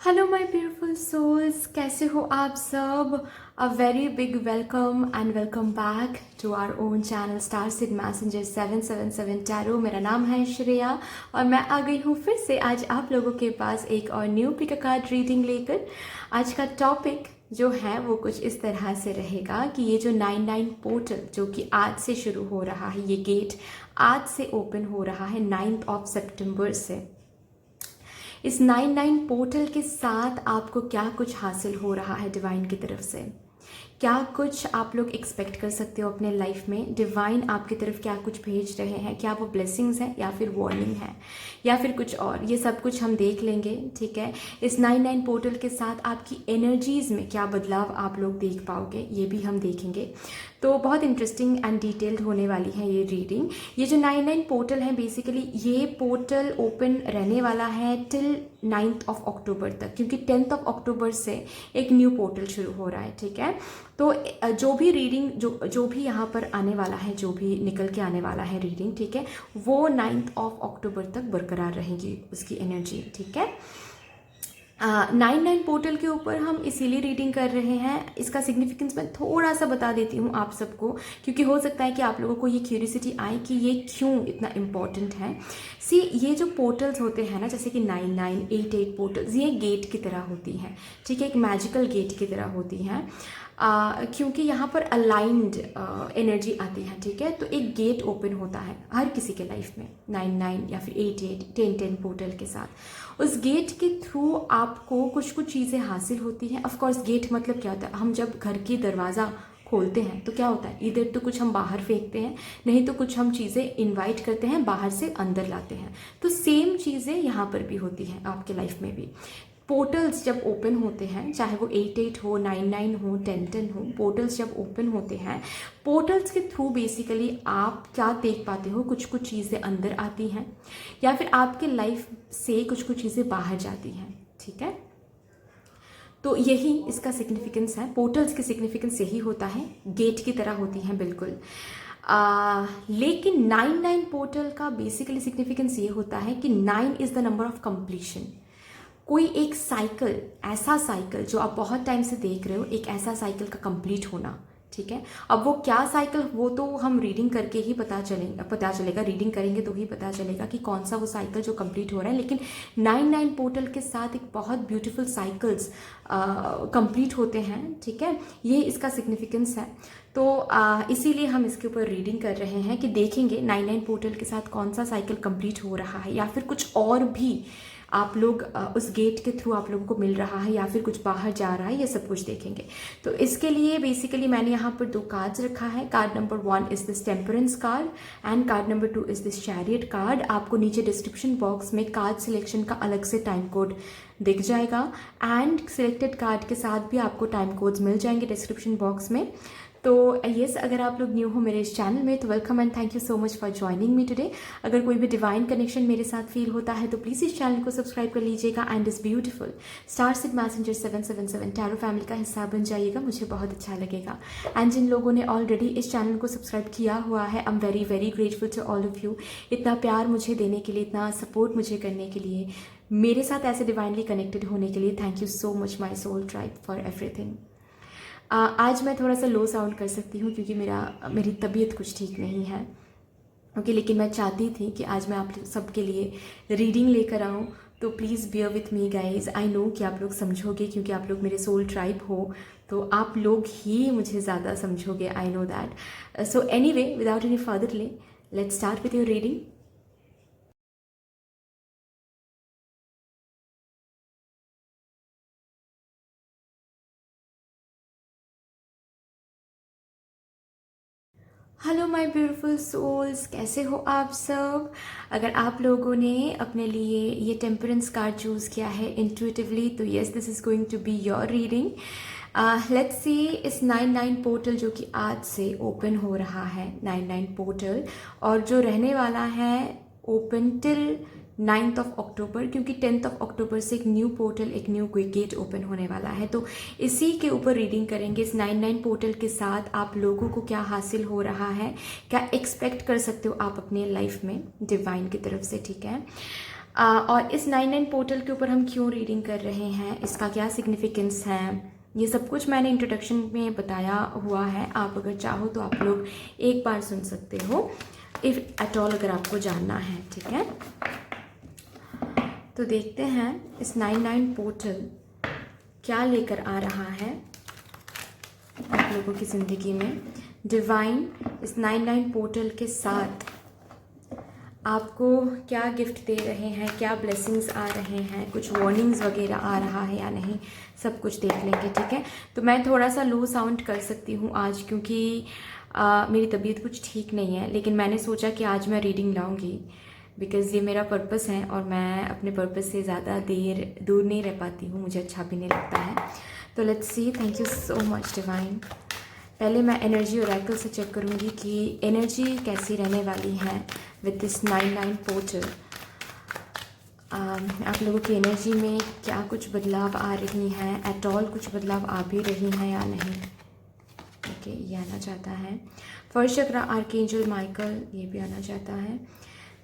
Hello my beautiful souls, कैसे हो आप सब। A very big welcome and welcome back to our own channel star seed messenger 777 tarot. मेरा नाम है श्रेया और मैं आ गई हूँ फिर से आज आप लोगों के पास एक और new pick a card reading लेकर। आज का टॉपिक जो है वो कुछ इस तरह से रहेगा कि ये जो 99 पोर्टल जो कि आज से शुरू हो रहा है, ये गेट आज से ओपन हो रहा है 9th ऑफ सितंबर से। इस 99 पोर्टल के साथ आपको क्या कुछ हासिल हो रहा है डिवाइन की तरफ से, क्या कुछ आप लोग एक्सपेक्ट कर सकते हो अपने लाइफ में। डिवाइन आपकी तरफ क्या कुछ भेज रहे हैं, क्या वो ब्लेसिंग्स हैं या फिर वार्निंग है या फिर कुछ और, ये सब कुछ हम देख लेंगे। ठीक है, इस 99 पोर्टल के साथ आपकी एनर्जीज में क्या बदलाव आप लोग देख पाओगे ये भी हम देखेंगे। तो बहुत इंटरेस्टिंग एंड डिटेल्ड होने वाली है ये रीडिंग। ये जो 99 पोर्टल है बेसिकली ये पोर्टल ओपन रहने वाला है टिल 9th ऑफ अक्टूबर तक, क्योंकि 10th ऑफ अक्टूबर से एक न्यू पोर्टल शुरू हो रहा है। ठीक है, तो जो भी रीडिंग जो भी यहाँ पर आने वाला है, जो भी निकल के आने वाला है रीडिंग, ठीक है, वो 9th ऑफ अक्टूबर तक बरकरार रहेगी उसकी एनर्जी। ठीक है, 99 पोर्टल के ऊपर हम इसीलिए रीडिंग कर रहे हैं। इसका सिग्निफिकेंस मैं थोड़ा सा बता देती हूँ आप सबको, क्योंकि हो सकता है कि आप लोगों को ये क्यूरियोसिटी आए कि ये क्यों इतना इम्पॉर्टेंट है। सी, ये जो पोर्टल्स होते हैं ना, जैसे कि 9988 पोर्टल्स, ये गेट की तरह होती हैं। ठीक है, एक मैजिकल गेट की तरह होती हैं, क्योंकि यहाँ पर अलाइंड एनर्जी आती है। ठीक है, तो एक गेट ओपन होता है हर किसी के लाइफ में 99 या फिर 88 10 पोर्टल के साथ। उस गेट के थ्रू आपको कुछ कुछ चीज़ें हासिल होती हैं। ऑफ कोर्स गेट मतलब क्या होता है, हम जब घर की दरवाज़ा खोलते हैं तो क्या होता है, इधर तो कुछ हम बाहर फेंकते हैं, नहीं तो कुछ हम चीज़ें इनवाइट करते हैं, बाहर से अंदर लाते हैं। तो सेम चीज़ें यहाँ पर भी होती हैं आपके लाइफ में भी। पोर्टल्स जब ओपन होते हैं, चाहे वो 88 हो, 99 हो, 10 हो, पोर्टल्स जब ओपन होते हैं, पोर्टल्स के थ्रू बेसिकली आप क्या देख पाते हो, कुछ कुछ चीज़ें अंदर आती हैं या फिर आपके लाइफ से कुछ कुछ चीज़ें बाहर जाती हैं। ठीक है, तो यही इसका सिग्निफिकेंस है। पोर्टल्स की सिग्निफिकेंस यही होता है, गेट की तरह होती हैं बिल्कुल। लेकिन 99 पोर्टल का बेसिकली सिग्निफिकेंस ये होता है कि 9 is the number of completion. कोई एक साइकिल, ऐसा साइकिल जो आप बहुत टाइम से देख रहे हो, एक ऐसा साइकिल का कंप्लीट होना। ठीक है, अब वो क्या साइकिल, वो तो हम रीडिंग करके ही पता चलेगा, रीडिंग करेंगे तो ही पता चलेगा कि कौन सा वो साइकिल जो कंप्लीट हो रहा है। लेकिन 99 पोर्टल के साथ एक बहुत ब्यूटीफुल साइकिल्स कंप्लीट होते हैं। ठीक है, ये इसका सिग्निफिकेंस है। तो इसीलिए हम इसके ऊपर रीडिंग कर रहे हैं कि देखेंगे 99 पोर्टल के साथ कौन सा साइकिल कंप्लीट हो रहा है या फिर कुछ और भी आप लोग उस गेट के थ्रू आप लोगों को मिल रहा है या फिर कुछ बाहर जा रहा है, ये सब कुछ देखेंगे। तो इसके लिए बेसिकली मैंने यहाँ पर 2 कार्ड्स रखा है। Card number 1 is this temperance card and card number 2 is this chariot card. आपको नीचे डिस्क्रिप्शन बॉक्स में कार्ड सिलेक्शन का अलग से टाइम कोड दिख जाएगा एंड सिलेक्टेड कार्ड के साथ भी आपको टाइम कोड्स मिल जाएंगे डिस्क्रिप्शन बॉक्स में। तो यस, अगर आप लोग न्यू हो मेरे इस चैनल में तो welcome and thank you so much for joining me today. अगर कोई भी डिवाइन कनेक्शन मेरे साथ फील होता है तो प्लीज़ इस चैनल को सब्सक्राइब कर लीजिएगा एंड इस beautiful star seed messenger 777 tarot family का हिस्सा बन जाइएगा, मुझे बहुत अच्छा लगेगा। एंड जिन लोगों ने ऑलरेडी इस चैनल को सब्सक्राइब किया हुआ है, I am very very grateful to all of you. इतना प्यार मुझे देने के लिए, इतना सपोर्ट मुझे करने के लिए, मेरे साथ ऐसे डिवाइनली कनेक्टेड होने के लिए, thank you so much my soul tribe for everything. आज मैं थोड़ा सा लो साउंड कर सकती हूँ क्योंकि मेरी तबीयत कुछ ठीक नहीं है। ओके, लेकिन मैं चाहती थी कि आज मैं आप सबके लिए रीडिंग लेकर आऊँ, तो please beer with me guys. I know कि आप लोग समझोगे क्योंकि आप लोग मेरे सोल ट्राइब हो, तो आप लोग ही मुझे ज़्यादा समझोगे, I know that. So anyway, without any further delay, let's start with your reading. Hello my beautiful souls, कैसे हो आप सब। अगर आप लोगों ने अपने लिए ये टेम्परेंस कार्ड चूज़ किया है इंट्यूटिवली, तो yes, this is going to be your reading. Let's see, इस 99 पोर्टल जो कि आज से ओपन हो रहा है, 99 पोर्टल, और जो रहने वाला है open till 9th of October, क्योंकि 10th ऑफ अक्टूबर से एक न्यू पोर्टल, एक न्यू गेट ओपन होने वाला है। तो इसी के ऊपर रीडिंग करेंगे। इस 99 पोर्टल के साथ आप लोगों को क्या हासिल हो रहा है, क्या एक्सपेक्ट कर सकते हो आप अपने लाइफ में डिवाइन की तरफ से। ठीक है, और इस 99 पोर्टल के ऊपर हम क्यों रीडिंग कर रहे हैं, इसका क्या सिग्निफिकेंस है, ये सब कुछ मैंने इंट्रोडक्शन में बताया हुआ है। आप अगर चाहो तो आप लोग एक बार सुन सकते हो, इफ़ एट ऑल अगर आपको जानना है, ठीक है। तो देखते हैं इस 99 पोर्टल क्या लेकर आ रहा है आप लोगों की ज़िंदगी में। डिवाइन इस 99 पोर्टल के साथ आपको क्या गिफ्ट दे रहे हैं, क्या ब्लेसिंग्स आ रहे हैं, कुछ वार्निंग्स वगैरह आ रहा है या नहीं, सब कुछ देख लेंगे, ठीक है। तो मैं थोड़ा सा लो साउंड कर सकती हूँ आज, क्योंकि मेरी तबीयत कुछ ठीक नहीं है, लेकिन मैंने सोचा कि आज मैं रीडिंग लाऊंगी बिकॉज़ ये मेरा पर्पस है और मैं अपने पर्पस से ज़्यादा देर दूर नहीं रह पाती हूँ, मुझे अच्छा भी नहीं लगता है। तो let's see. Thank you so much divine. पहले मैं एनर्जी ओरेकल से चेक करूँगी कि एनर्जी कैसी रहने वाली है विद दिस 99 पोर्टल। आप लोगों की एनर्जी में क्या कुछ बदलाव आ रही हैं, एट ऑल कुछ बदलाव आ भी रही हैं या नहीं। ओके, ये आना चाहता है। फर्स्ट चक्र आर्कएंजल माइकल, ये भी आना चाहता है।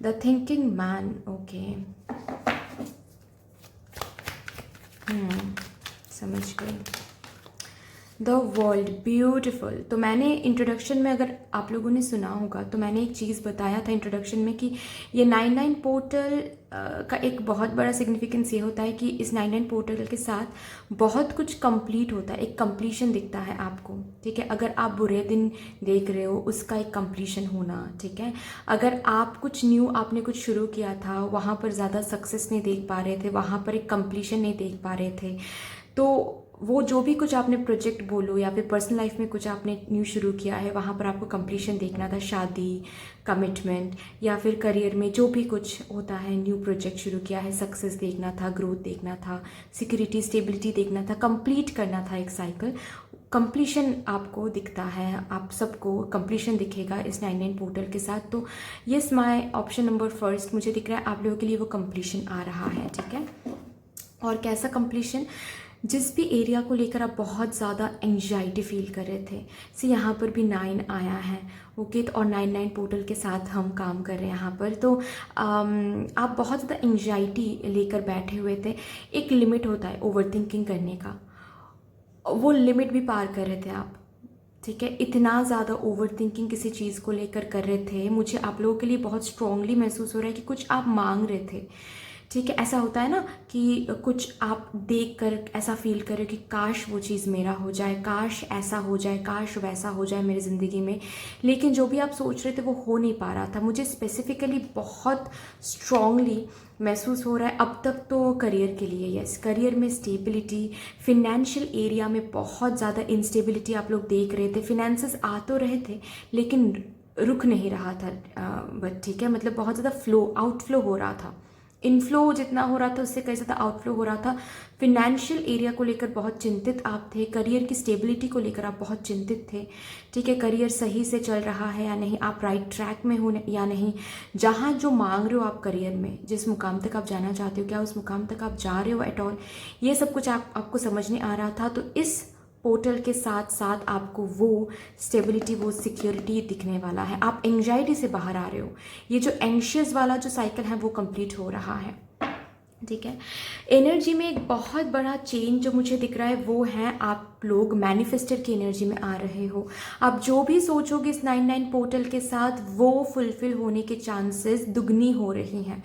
द थिंकिंग मैन, ओके, समझ गई। The world beautiful. तो मैंने इंट्रोडक्शन में, अगर आप लोगों ने सुना होगा, तो मैंने एक चीज़ बताया था इंट्रोडक्शन में कि ये 99 पोर्टल का एक बहुत बड़ा सिग्निफिकेंस ये होता है कि इस 99 पोर्टल के साथ बहुत कुछ कंप्लीट होता है, एक कंप्लीशन दिखता है आपको, ठीक है। अगर आप बुरे दिन देख रहे हो, उसका एक कंप्लीशन होना, ठीक है। अगर आप कुछ न्यू, आपने कुछ शुरू किया था, वहाँ पर ज़्यादा सक्सेस नहीं देख पा रहे थे, वहाँ पर एक कंप्लीशन नहीं देख पा रहे थे, तो वो जो भी कुछ आपने प्रोजेक्ट बोलो या फिर पर्सनल लाइफ में कुछ आपने न्यू शुरू किया है, वहाँ पर आपको कंप्लीशन देखना था। शादी, कमिटमेंट या फिर करियर में जो भी कुछ होता है, न्यू प्रोजेक्ट शुरू किया है, सक्सेस देखना था, ग्रोथ देखना था, सिक्योरिटी, स्टेबिलिटी देखना था, कंप्लीट करना था एक साइकिल। कंप्लीशन आपको दिखता है, आप सबको कंप्लीशन दिखेगा इस 99 पोर्टल के साथ। तो yes, my option number first, मुझे दिख रहा है आप लोगों के लिए वो कंप्लीशन आ रहा है, ठीक है। और कैसा कंप्लीशन? जिस भी एरिया को लेकर आप बहुत ज़्यादा एंग्जाइटी फील कर रहे थे, से यहाँ पर भी 9 आया है, ओके। तो और 99 पोर्टल के साथ हम काम कर रहे हैं यहाँ पर। तो आप बहुत ज़्यादा एंग्जाइटी लेकर बैठे हुए थे। एक लिमिट होता है ओवर थिंकिंग करने का, वो लिमिट भी पार कर रहे थे आप, ठीक है। इतना ज़्यादा ओवर थिंकिंग किसी चीज़ को लेकर कर रहे थे। मुझे आप लोगों के लिए बहुत स्ट्रांगली महसूस हो रहा है कि कुछ आप मांग रहे थे, ठीक है। ऐसा होता है ना कि कुछ आप देख कर ऐसा फील करें कि काश वो चीज़ मेरा हो जाए, काश ऐसा हो जाए, काश वैसा हो जाए मेरी ज़िंदगी में, लेकिन जो भी आप सोच रहे थे वो हो नहीं पा रहा था। मुझे स्पेसिफिकली बहुत स्ट्रांगली महसूस हो रहा है अब तक तो करियर के लिए, यस, करियर में स्टेबिलिटी, फिनेंशियल एरिया में बहुत ज़्यादा इंस्टेबिलिटी आप लोग देख रहे थे। फिनेंसेस आ तो रहे थे लेकिन रुक नहीं रहा था, बट ठीक है, मतलब बहुत ज़्यादा फ्लो, आउटफ्लो हो रहा था। इनफ्लो जितना हो रहा था उससे कई ज़्यादा आउटफ्लो हो रहा था। फिनेंशियल एरिया को लेकर बहुत चिंतित आप थे, करियर की स्टेबिलिटी को लेकर आप बहुत चिंतित थे, ठीक है। करियर सही से चल रहा है या नहीं, आप राइट ट्रैक में हो या नहीं, जहाँ जो मांग रहे हो आप करियर में, जिस मुकाम तक आप जाना चाहते हो, क्या उस मुकाम तक आप जा रहे हो एट ऑल, ये सब कुछ आपको समझ नहीं आ रहा था। तो इस पोर्टल के साथ साथ आपको वो स्टेबिलिटी, वो सिक्योरिटी दिखने वाला है। आप एंग्जाइटी से बाहर आ रहे हो, ये जो एंग्शियस वाला जो साइकिल है वो कंप्लीट हो रहा है, ठीक है। एनर्जी में एक बहुत बड़ा चेंज जो मुझे दिख रहा है वो है आप लोग मैनिफेस्टर की एनर्जी में आ रहे हो। आप जो भी सोचोगे इस 99 पोर्टल के साथ वो फुलफिल होने के चांसेस दुगनी हो रही हैं।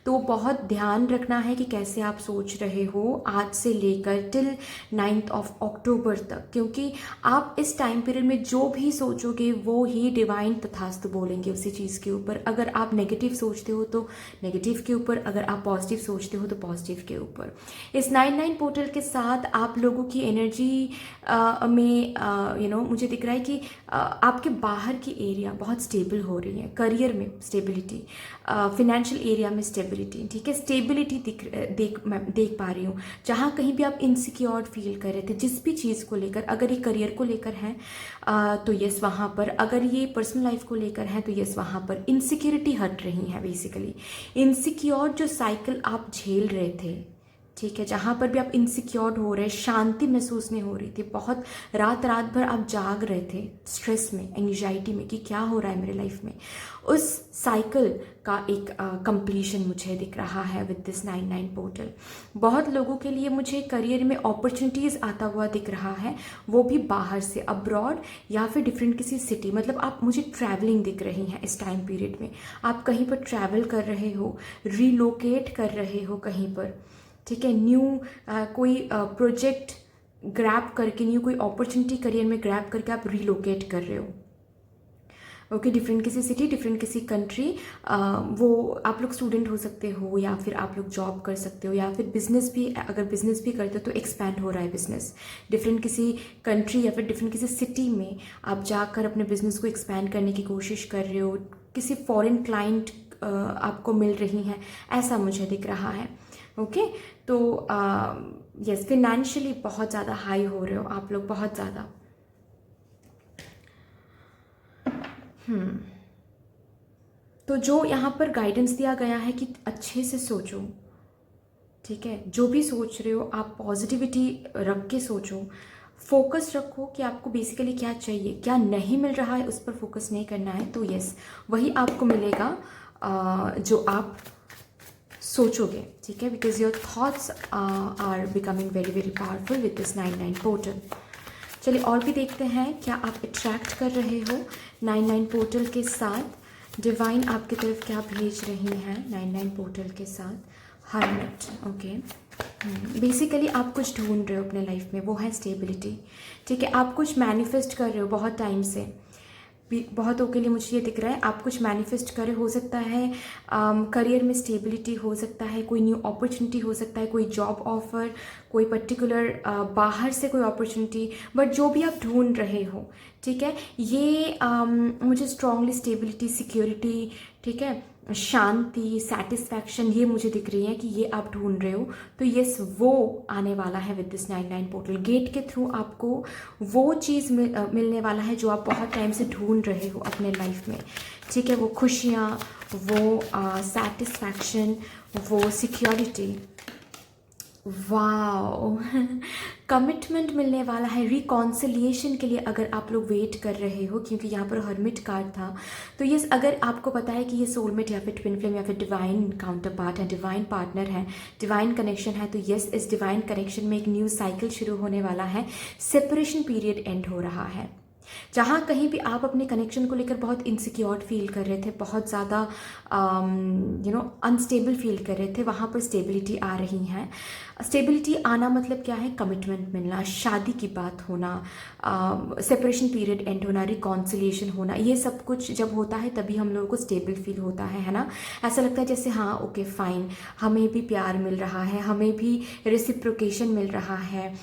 तो बहुत ध्यान रखना है कि कैसे आप सोच रहे हो आज से लेकर टिल 9th ऑफ अक्टूबर तक, क्योंकि आप इस टाइम पीरियड में जो भी सोचोगे वो ही डिवाइन तथास्तु बोलेंगे उसी चीज़ के ऊपर। अगर आप नेगेटिव सोचते हो तो नेगेटिव के ऊपर, अगर आप पॉजिटिव सोचते हो तो पॉजिटिव के ऊपर। इस 99 पोर्टल के साथ आप लोगों की एनर्जी में मुझे दिख रहा है कि आपके बाहर की एरिया बहुत स्टेबल हो रही है। करियर में स्टेबिलिटी, फिनेंशियल एरिया में स्टेबिलिटी, ठीक है। स्टेबिलिटी देख पा रही हूँ। जहाँ कहीं भी आप इनसिक्योर फील कर रहे थे जिस भी चीज़ को लेकर, अगर ये करियर को लेकर है तो यस वहाँ पर, अगर ये पर्सनल लाइफ को लेकर है तो यस वहाँ पर इनसिक्योरिटी हट रही है। बेसिकली इनसिक्योर जो साइकिल आप झेल रहे थे, ठीक है, जहाँ पर भी आप इनसिक्योर हो रहे, शांति महसूस नहीं हो रही थी, बहुत रात रात भर आप जाग रहे थे स्ट्रेस में, एंग्जाइटी में कि क्या हो रहा है मेरे लाइफ में, उस साइकिल का एक कंप्लीशन मुझे दिख रहा है विद दिस 99 पोर्टल। बहुत लोगों के लिए मुझे करियर में अपॉर्चुनिटीज़ आता हुआ दिख रहा है, वो भी बाहर से, अब्रॉड या फिर डिफरेंट किसी सिटी। मतलब आप, मुझे ट्रैवलिंग दिख रही हैं इस टाइम पीरियड में, आप कहीं पर ट्रैवल कर रहे हो, रीलोकेट कर रहे हो कहीं पर, ठीक है, न्यू कोई प्रोजेक्ट ग्रैब करके, न्यू कोई अपॉर्चुनिटी करियर में ग्रैब करके आप रीलोकेट कर रहे हो। ओके, डिफरेंट किसी सिटी, डिफरेंट किसी कंट्री, वो आप लोग स्टूडेंट हो सकते हो या फिर आप लोग जॉब कर सकते हो या फिर बिजनेस भी, अगर बिजनेस भी करते हो तो एक्सपैंड हो रहा है बिजनेस डिफरेंट किसी कंट्री या फिर डिफरेंट किसी सिटी में आप जाकर अपने बिजनेस को एक्सपैंड करने की कोशिश कर रहे हो। किसी फॉरेन क्लाइंट आपको मिल रही हैं, ऐसा मुझे दिख रहा है। ओके, तो यस, फिनेंशियली बहुत ज़्यादा हाई हो रहे हो आप लोग, बहुत ज़्यादा। तो जो यहाँ पर गाइडेंस दिया गया है कि अच्छे से सोचो, ठीक है, जो भी सोच रहे हो आप पॉजिटिविटी रख के सोचो, फोकस रखो कि आपको बेसिकली क्या चाहिए, क्या नहीं मिल रहा है उस पर फोकस नहीं करना है। तो यस, वही आपको मिलेगा जो आप सोचोगे, ठीक है, because your thoughts are becoming very very powerful with this 99 portal. चलिए और भी देखते हैं क्या आप अट्रैक्ट कर रहे हो 99 पोर्टल के साथ। डिवाइन आपकी तरफ क्या भेज रही हैं 99 पोर्टल के साथ। हर्मिट, ओके, बेसिकली आप कुछ ढूंढ रहे हो अपने लाइफ में, वो है स्टेबिलिटी, ठीक है, आप कुछ मैनिफेस्ट कर रहे हो बहुत टाइम से। बहुतों के लिए मुझे ये दिख रहा है आप कुछ मैनिफेस्ट कर रहे हो सकता है करियर में स्टेबिलिटी, हो सकता है कोई न्यू अपॉर्चुनिटी, हो सकता है कोई जॉब ऑफर, कोई पर्टिकुलर बाहर से कोई अपॉर्चुनिटी, बट जो भी आप ढूंढ रहे हो, ठीक है, ये मुझे स्ट्रांगली स्टेबिलिटी, सिक्योरिटी, ठीक है, शांति, सेटिस्फैक्शन, ये मुझे दिख रही है कि ये आप ढूंढ रहे हो। तो यस, वो आने वाला है विद दिस 99 पोर्टल। गेट के थ्रू आपको वो चीज़ मिलने वाला है जो आप बहुत टाइम से ढूंढ रहे हो अपने लाइफ में, ठीक है, वो खुशियाँ, वो सेटिस्फैक्शन, वो सिक्योरिटी, वाओ कमिटमेंट मिलने वाला है, रिकॉन्सिलिएशन के लिए अगर आप लोग वेट कर रहे हो, क्योंकि यहाँ पर हर्मिट कार्ड था। तो ये अगर आपको पता है कि ये सोलमेट या फिर ट्विन फ्लेम या फिर डिवाइन काउंटर पार्ट है, डिवाइन पार्टनर है, डिवाइन कनेक्शन है, तो यस, इस डिवाइन कनेक्शन में एक न्यू साइकिल शुरू होने वाला है, सेपरेशन पीरियड एंड हो रहा है। जहाँ कहीं भी आप अपने कनेक्शन को लेकर बहुत इनसिक्योर फील कर रहे थे, बहुत ज़्यादा अनस्टेबल फील कर रहे थे, वहाँ पर स्टेबिलिटी आ रही है। स्टेबिलिटी आना मतलब क्या है, कमिटमेंट मिलना, शादी की बात होना, सेपरेशन पीरियड एंड होना, रिकॉन्सिलिएशन होना, ये सब कुछ जब होता है तभी हम लोगों को स्टेबल फील होता है ना। ऐसा लगता है जैसे हाँ ओके फाइन, हमें भी प्यार मिल रहा है, हमें भी रेसिप्रोकेशन मिल रहा है।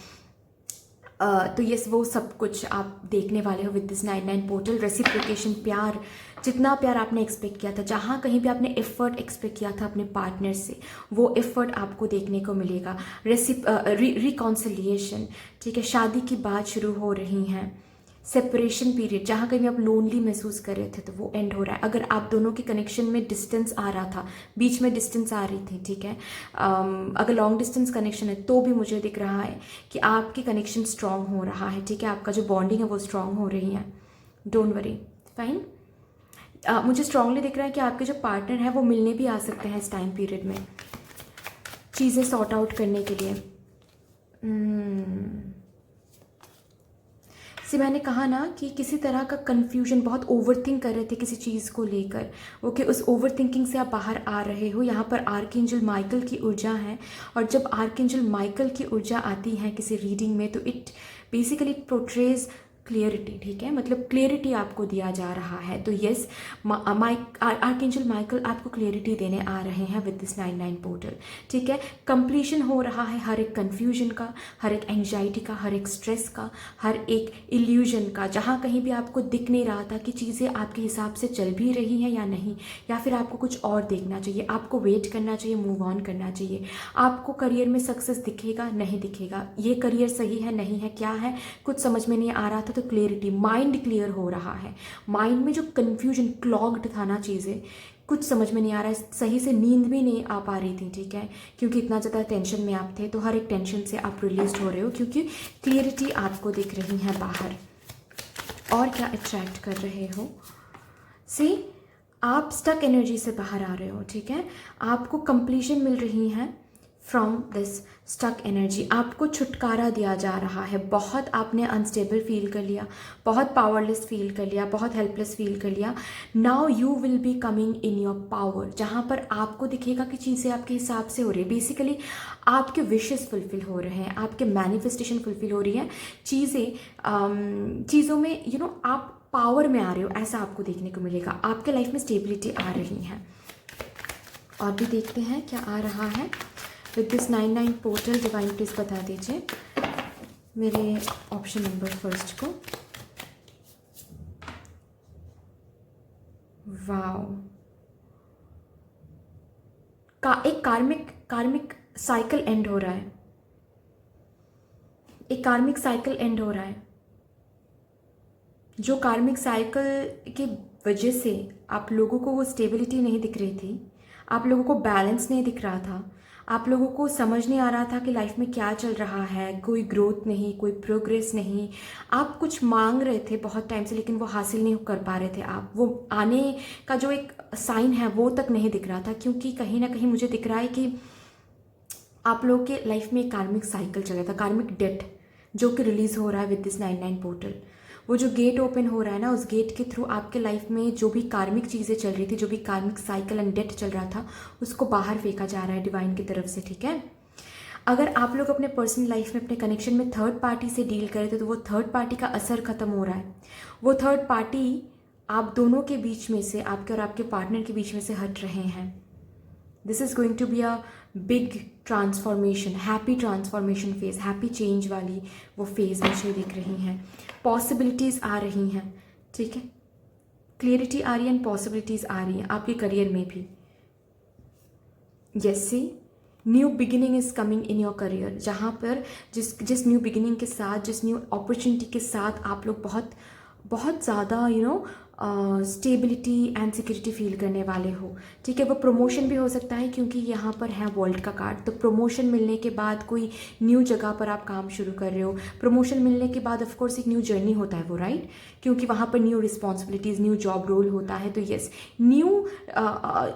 तो यस, वो सब कुछ आप देखने वाले हो विद दिस 99 पोर्टल। रेसिप्रोकेशन, प्यार, जितना प्यार आपने एक्सपेक्ट किया था, जहाँ कहीं भी आपने एफर्ट एक्सपेक्ट किया था अपने पार्टनर से, वो एफर्ट आपको देखने को मिलेगा। रिकॉन्सिलिएशन, ठीक है, शादी की बात शुरू हो रही हैं। सेपरेशन पीरियड, जहाँ कहीं आप लोनली महसूस कर रहे थे तो वो एंड हो रहा है। अगर आप दोनों के कनेक्शन में डिस्टेंस आ रहा था, बीच में डिस्टेंस आ रही थी, ठीक है, अगर लॉन्ग डिस्टेंस कनेक्शन है तो भी मुझे दिख रहा है कि आपकी कनेक्शन स्ट्रांग हो रहा है, ठीक है, आपका जो बॉन्डिंग है वो स्ट्रांग हो रही है। Don't worry, fine. मुझे स्ट्रांगली दिख रहा है कि आपके जो पार्टनर है वो मिलने भी आ सकते हैं इस टाइम पीरियड में, चीज़ें सॉर्ट आउट करने के लिए। से मैंने कहा ना कि किसी तरह का कन्फ्यूजन, बहुत ओवरथिंक कर रहे थे किसी चीज़ को लेकर, ओके, उस ओवरथिंकिंग से आप बाहर आ रहे हो। यहाँ पर आर्कएंजल माइकल की ऊर्जा है, और जब आर्कएंजल माइकल की ऊर्जा आती है किसी रीडिंग में तो इट बेसिकली पोर्ट्रेज क्लियरिटी, ठीक है, मतलब क्लियरिटी आपको दिया जा रहा है। तो यस, आर्कएंजल माइकल आपको क्लियरिटी देने आ रहे हैं विद दिस 99 पोर्टल, ठीक है। कंप्लीशन हो रहा है हर एक कन्फ्यूजन का, हर एक एंग्जाइटी का, हर एक स्ट्रेस का, हर एक इल्यूजन का, जहाँ कहीं भी आपको दिख नहीं रहा था कि चीज़ें आपके हिसाब से चल भी रही हैं या नहीं, या फिर आपको कुछ और देखना चाहिए, आपको वेट करना चाहिए, मूव ऑन करना चाहिए। आपको करियर में सक्सेस दिखेगा, नहीं दिखेगा, ये करियर सही है नहीं है, क्या है, कुछ समझ में नहीं आ रहा था, तो क्लियरिटी, माइंड क्लियर हो रहा है। माइंड में जो कन्फ्यूजन, क्लॉग्ड था ना चीज़ें, कुछ समझ में नहीं आ रहा है, सही से नींद भी नहीं आ पा रही थी, ठीक है, क्योंकि इतना ज़्यादा टेंशन में आप थे। तो हर एक टेंशन से आप रिलीज हो रहे हो क्योंकि क्लियरिटी आपको दिख रही है बाहर। और क्या अट्रैक्ट कर रहे हो, सी आप स्टक एनर्जी से बाहर आ रहे हो, ठीक है, आपको कंप्लीशन मिल रही है फ्रॉम दिस स्टक एनर्जी, आपको छुटकारा दिया जा रहा है। बहुत आपने अनस्टेबल फील कर लिया, बहुत पावरलेस फील कर लिया, बहुत हेल्पलेस फील कर लिया। Now you will be coming in your power, जहाँ पर आपको दिखेगा कि चीज़ें आपके हिसाब से हो रही है। बेसिकली आपके विशेस फुलफिल हो रहे हैं, आपके मैनिफेस्टेशन फुलफिल हो रही है, चीज़ों में आप पावर में आ रहे हो, ऐसा आपको देखने को मिलेगा। आपके लाइफ में स्टेबिलिटी आ रही है। और भी देखते हैं क्या आ रहा है with this 99 portal. Divine please बता दीजिए मेरे ऑप्शन नंबर फर्स्ट को। वाओ, एक कार्मिक साइकिल एंड हो रहा है, एक कार्मिक साइकिल एंड हो रहा है। जो कार्मिक साइकिल की वजह से आप लोगों को वो स्टेबिलिटी नहीं दिख रही थी, आप लोगों को बैलेंस नहीं दिख रहा था, आप लोगों को समझ नहीं आ रहा था कि लाइफ में क्या चल रहा है, कोई ग्रोथ नहीं, कोई प्रोग्रेस नहीं। आप कुछ मांग रहे थे बहुत टाइम से लेकिन वो हासिल नहीं कर पा रहे थे आप, वो आने का जो एक साइन है वो तक नहीं दिख रहा था, क्योंकि कहीं ना कहीं मुझे दिख रहा है कि आप लोगों के लाइफ में एक कार्मिक साइकिल चल रहा था, कार्मिक डेट जो कि रिलीज हो रहा है विद दिस 99 पोर्टल। वो जो गेट ओपन हो रहा है ना, उस गेट के थ्रू आपके लाइफ में जो भी कार्मिक चीज़ें चल रही थी, जो भी कार्मिक साइकिल एंड डेट चल रहा था, उसको बाहर फेंका जा रहा है डिवाइन की तरफ से, ठीक है। अगर आप लोग अपने पर्सनल लाइफ में अपने कनेक्शन में थर्ड पार्टी से डील करें तो वो थर्ड पार्टी का असर खत्म हो रहा है। वो थर्ड पार्टी आप दोनों के बीच में से, आपके और आपके पार्टनर के बीच में से हट रहे हैं। This is going to be a big transformation, happy transformation phase, happy change वाली वो फेज मुझे दिख रही हैं। पॉसिबिलिटीज़ आ रही हैं, ठीक है, क्लियरिटी आ रही है एंड पॉसिबिलिटीज़ आ रही हैं आपके करियर में भी। Yes, see new beginning is coming in your career, जहाँ पर जिस न्यू बिगिनिंग के साथ, जिस न्यू अपॉर्चुनिटी के साथ आप लोग बहुत बहुत ज़्यादा स्टेबिलिटी एंड सिक्योरिटी फील करने वाले हो, ठीक है। वो प्रमोशन भी हो सकता है क्योंकि यहाँ पर है वर्ल्ड का कार्ड। तो प्रमोशन मिलने के बाद कोई न्यू जगह पर आप काम शुरू कर रहे हो। प्रमोशन मिलने के बाद ऑफ कोर्स एक न्यू जर्नी होता है वो, राइट, क्योंकि वहाँ पर new responsibilities, new job role होता है। तो यस, न्यू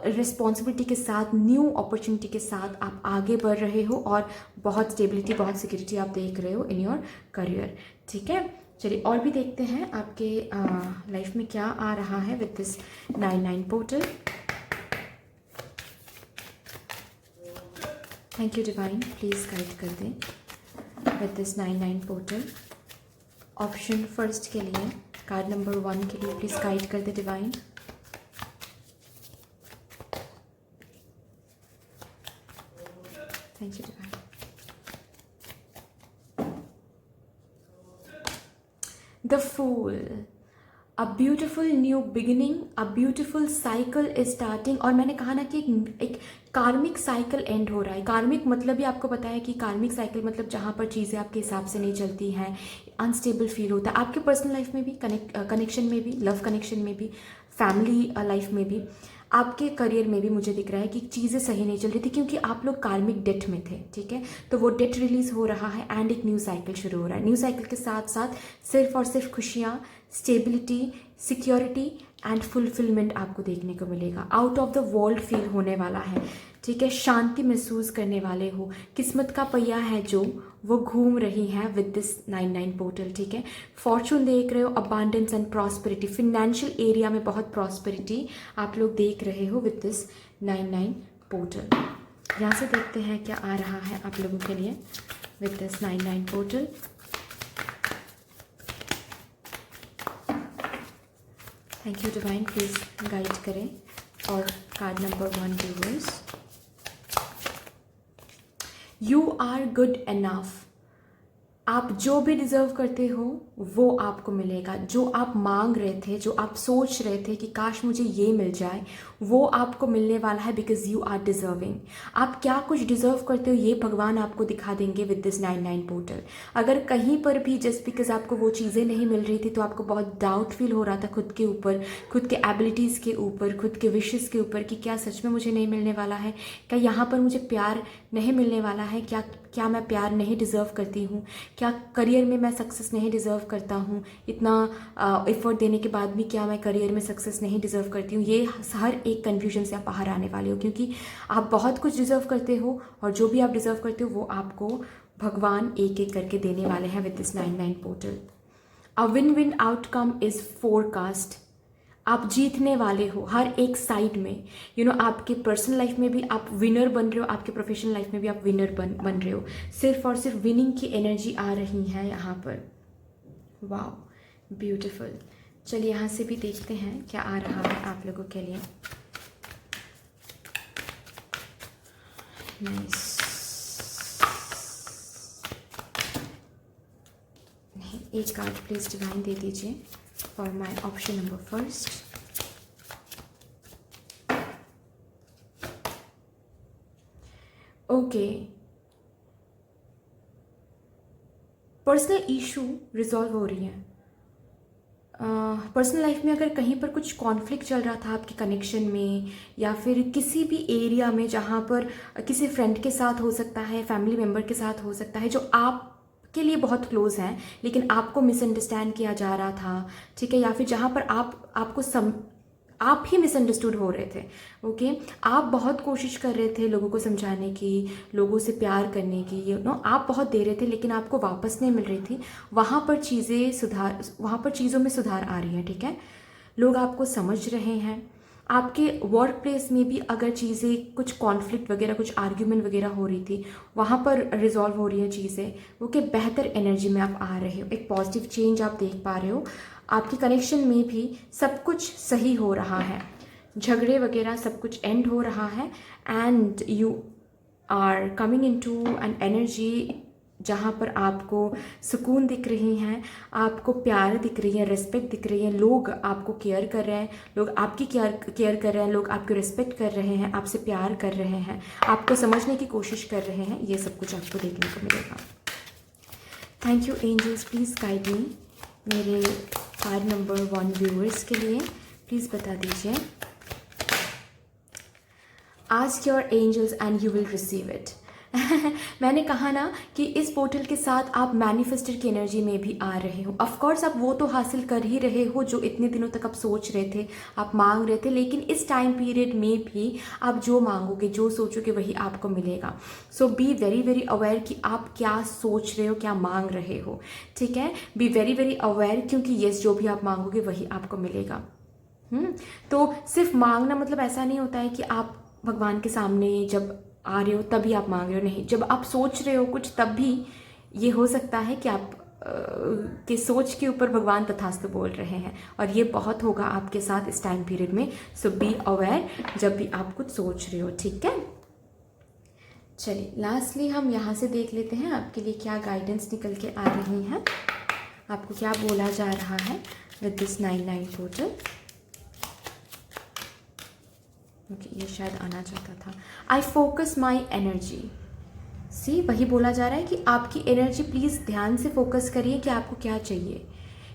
रिस्पॉन्सिबिलिटी के साथ, न्यू अपॉर्चुनिटी के साथ आप आगे बढ़ रहे हो और बहुत स्टेबिलिटी, बहुत सिक्योरिटी आप देख रहे हो इन योर करियर, ठीक है। चलिए और भी देखते हैं आपके लाइफ में क्या आ रहा है with this 99 portal. Thank you divine, please guide कर दें with this 99 portal. Option first के लिए, कार्ड नंबर 1 के लिए प्लीज़ गाइड कर दें divine. Thank you divine. The Fool, a beautiful new beginning, a beautiful cycle is starting। और मैंने कहा ना कि एक कार्मिक साइकिल एंड हो रहा है। कार्मिक मतलब भी आपको पता है कि कार्मिक साइकिल मतलब जहाँ पर चीज़ें आपके हिसाब से नहीं चलती हैं, अनस्टेबल फील होता है आपके पर्सनल लाइफ में भी, कनेक्शन में भी, लव कनेक्शन में भी, फैमिली लाइफ में भी, आपके करियर में भी मुझे दिख रहा है कि चीज़ें सही नहीं चल रही थी क्योंकि आप लोग कार्मिक डेट में थे, ठीक है। तो वो डेट रिलीज हो रहा है एंड एक न्यू साइकिल शुरू हो रहा है। न्यू साइकिल के साथ साथ सिर्फ और सिर्फ खुशियाँ, स्टेबिलिटी, सिक्योरिटी एंड फुलफिलमेंट आपको देखने को मिलेगा। Out of the world feel होने वाला है, ठीक है। शांति महसूस करने वाले हो। किस्मत का पहिया है जो वो घूम रही है विद दिस 99 पोर्टल, ठीक है। फॉर्चून देख रहे हो, abundance and prosperity, financial area में बहुत प्रॉस्पेरिटी आप लोग देख रहे हो विद दिस 99 पोर्टल। यहाँ से देखते हैं क्या आ रहा है आप लोगों के लिए with this 99 portal. Thank you divine, please guide करें। और card number 1 viewers, you are good enough. आप जो भी डिज़र्व करते हो वो आपको मिलेगा। जो आप मांग रहे थे, जो आप सोच रहे थे कि काश मुझे ये मिल जाए, वो आपको मिलने वाला है, बिकॉज यू आर डिज़र्विंग। आप क्या कुछ डिज़र्व करते हो ये भगवान आपको दिखा देंगे विद दिस 99 पोर्टल। अगर कहीं पर भी जस्ट बिकॉज आपको वो चीज़ें नहीं मिल रही थी तो आपको बहुत डाउट फील हो रहा था खुद के ऊपर, खुद के एबिलिटीज़ के ऊपर, खुद के विशेज़ के ऊपर कि क्या सच में मुझे नहीं मिलने वाला है, क्या यहाँ पर मुझे प्यार नहीं मिलने वाला है, क्या क्या मैं प्यार नहीं डिज़र्व करती हूँ, क्या करियर में मैं सक्सेस नहीं डिज़र्व करता हूँ, इतना एफर्ट देने के बाद भी क्या मैं करियर में सक्सेस नहीं डिज़र्व करती हूँ। ये हर एक कन्फ्यूजन से आप बाहर आने वाले हो, क्योंकि आप बहुत कुछ डिज़र्व करते हो और जो भी आप डिज़र्व करते हो वो आपको भगवान एक एक करके देने वाले हैं with this 99 portal. A win win outcome is forecast. आप जीतने वाले हो हर एक साइड में। आपके पर्सनल लाइफ में भी आप विनर बन रहे हो, आपके प्रोफेशनल लाइफ में भी आप विनर बन रहे हो। सिर्फ और सिर्फ विनिंग की एनर्जी आ रही है यहाँ पर। Wow, beautiful. चलिए यहाँ से भी देखते हैं क्या आ रहा है आप लोगों के लिए। नाइस। नहीं, एक कार्ड प्लीज डिवाइन दे दीजिए for my option number first. Okay, personal issue resolve हो रही है। पर्सनल लाइफ में अगर कहीं पर कुछ कॉन्फ्लिक्ट चल रहा था आपके कनेक्शन में, या फिर किसी भी एरिया में जहाँ पर किसी फ्रेंड के साथ हो सकता है, फैमिली मेम्बर के साथ हो सकता है, जो आपके लिए बहुत क्लोज हैं लेकिन आपको मिसअंडरस्टैंड किया जा रहा था, ठीक है, या फिर जहाँ पर आप ही मिसअंडरस्टूड हो रहे थे। ओके, आप बहुत कोशिश कर रहे थे लोगों को समझाने की, लोगों से प्यार करने की, आप बहुत दे रहे थे लेकिन आपको वापस नहीं मिल रही थी। वहाँ पर चीज़ों में सुधार आ रही है, ठीक है। लोग आपको समझ रहे हैं। आपके वर्क प्लेस में भी अगर चीज़ें कुछ कॉन्फ्लिक्ट वगैरह, कुछ आर्ग्यूमेंट वगैरह हो रही थी, वहाँ पर रिजॉल्व हो रही हैं चीज़ें। ओके, बेहतर एनर्जी में आप आ रहे हो, एक पॉजिटिव चेंज आप देख पा रहे हो। आपकी कनेक्शन में भी सब कुछ सही हो रहा है, झगड़े वगैरह सब कुछ एंड हो रहा है, and you are coming into an energy जहाँ पर आपको सुकून दिख रही हैं, आपको प्यार दिख रही है, रिस्पेक्ट दिख रही है, लोग आपको केयर कर रहे हैं, लोग आपकी केयर कर रहे हैं, लोग आपको रिस्पेक्ट कर रहे हैं, आपसे प्यार कर रहे हैं, आपको समझने की कोशिश कर रहे हैं। ये सब कुछ आपको देखने को मिलेगा। Thank you angels, please guide me. मेरे कार्ड नंबर 1 व्यूअर्स के लिए प्लीज़ बता दीजिए। Ask your angels and you will receive it. मैंने कहा ना कि इस पोर्टल के साथ आप मैनिफेस्टर की एनर्जी में भी आ रहे हो। ऑफ कोर्स आप वो तो हासिल कर ही रहे हो जो इतने दिनों तक आप सोच रहे थे, आप मांग रहे थे, लेकिन इस टाइम पीरियड में भी आप जो मांगोगे, जो सोचोगे, वही आपको मिलेगा। सो बी वेरी वेरी अवेयर कि आप क्या सोच रहे हो, क्या मांग रहे हो, ठीक है। बी वेरी वेरी अवेयर, क्योंकि यस, जो भी आप मांगोगे वही आपको मिलेगा। तो सिर्फ मांगना मतलब ऐसा नहीं होता है कि आप भगवान के सामने जब आ रहे हो तभी आप मांग रहे हो, नहीं। जब आप सोच रहे हो कुछ तब भी ये हो सकता है कि आप के सोच के ऊपर भगवान तथास्तु बोल रहे हैं, और ये बहुत होगा आपके साथ इस टाइम पीरियड में। सो बी अवेयर जब भी आप कुछ सोच रहे हो, ठीक है। चलिए लास्टली हम यहाँ से देख लेते हैं आपके लिए क्या गाइडेंस निकल के आ रही हैं, आपको क्या बोला जा रहा है विद दिस 99 पोर्टल। ओके, ये शायद आना चाहता था। I focus my energy. सी, वही बोला जा रहा है कि आपकी एनर्जी प्लीज़ ध्यान से फोकस करिए कि आपको क्या चाहिए,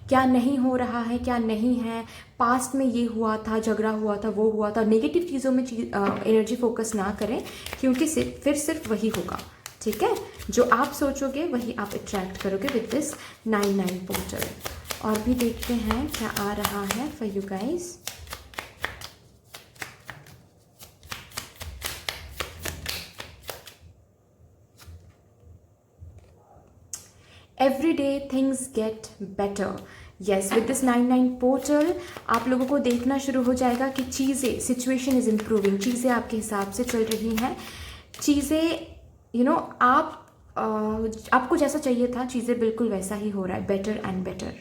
क्या नहीं हो रहा है, क्या नहीं है। पास्ट में ये हुआ था, झगड़ा हुआ था, वो हुआ था, नेगेटिव चीज़ों में एनर्जी फोकस ना करें, क्योंकि फिर सिर्फ वही होगा, ठीक है। जो आप सोचोगे वही आप अट्रैक्ट करोगे विद दिस 99 पोर्टल। और भी देखते हैं क्या आ रहा है for you guys. Every day things get better. Yes, with this 99 portal आप लोगों को देखना शुरू हो जाएगा कि चीज़ें, सिचुएशन इज़ इम्प्रूविंग, चीज़ें आपके हिसाब से चल रही हैं, चीज़ें आपको जैसा चाहिए था, चीज़ें बिल्कुल वैसा ही हो रहा है, better and better.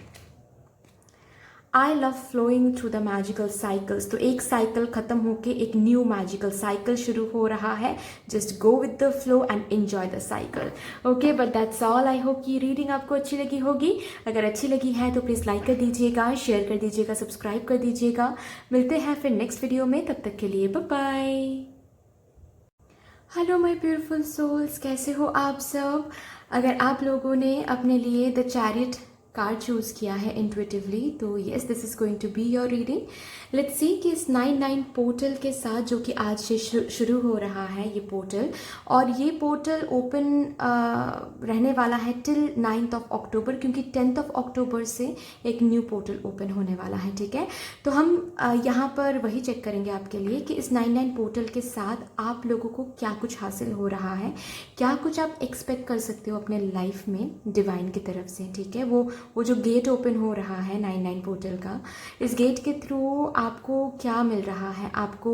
I love flowing through the magical cycles. तो एक साइकिल खत्म होके एक न्यू मैजिकल साइकिल शुरू हो रहा है। Just go with the flow and enjoy the cycle. Okay, but that's all. I hope कि रीडिंग आपको अच्छी लगी होगी। अगर अच्छी लगी है तो प्लीज़ लाइक कर दीजिएगा, शेयर कर दीजिएगा, सब्सक्राइब कर दीजिएगा। मिलते हैं फिर नेक्स्ट वीडियो में, तब तक के लिए bye bye. Hello my beautiful souls, कैसे हो आप सब। अगर आप लोगों ने अपने लिए द चैरियट कार्ड चूज़ किया है इंट्यूटिवली, तो yes, this is going to be your reading. Let's see कि इस 9-9 पोर्टल के साथ, जो कि आज से शुरू हो रहा है ये पोर्टल, और ये पोर्टल ओपन रहने वाला है टिल 9th ऑफ अक्टूबर, क्योंकि 10th ऑफ अक्टूबर से एक न्यू पोर्टल ओपन होने वाला है। ठीक है, तो हम यहाँ पर वही चेक करेंगे आपके लिए कि इस 9-9 पोर्टल के साथ आप लोगों को क्या कुछ हासिल हो रहा है, क्या कुछ आप एक्सपेक्ट कर सकते हो अपने लाइफ में डिवाइन की तरफ से। ठीक है, वो जो गेट ओपन हो रहा है 9-9 पोर्टल का, इस गेट के थ्रू आपको क्या मिल रहा है, आपको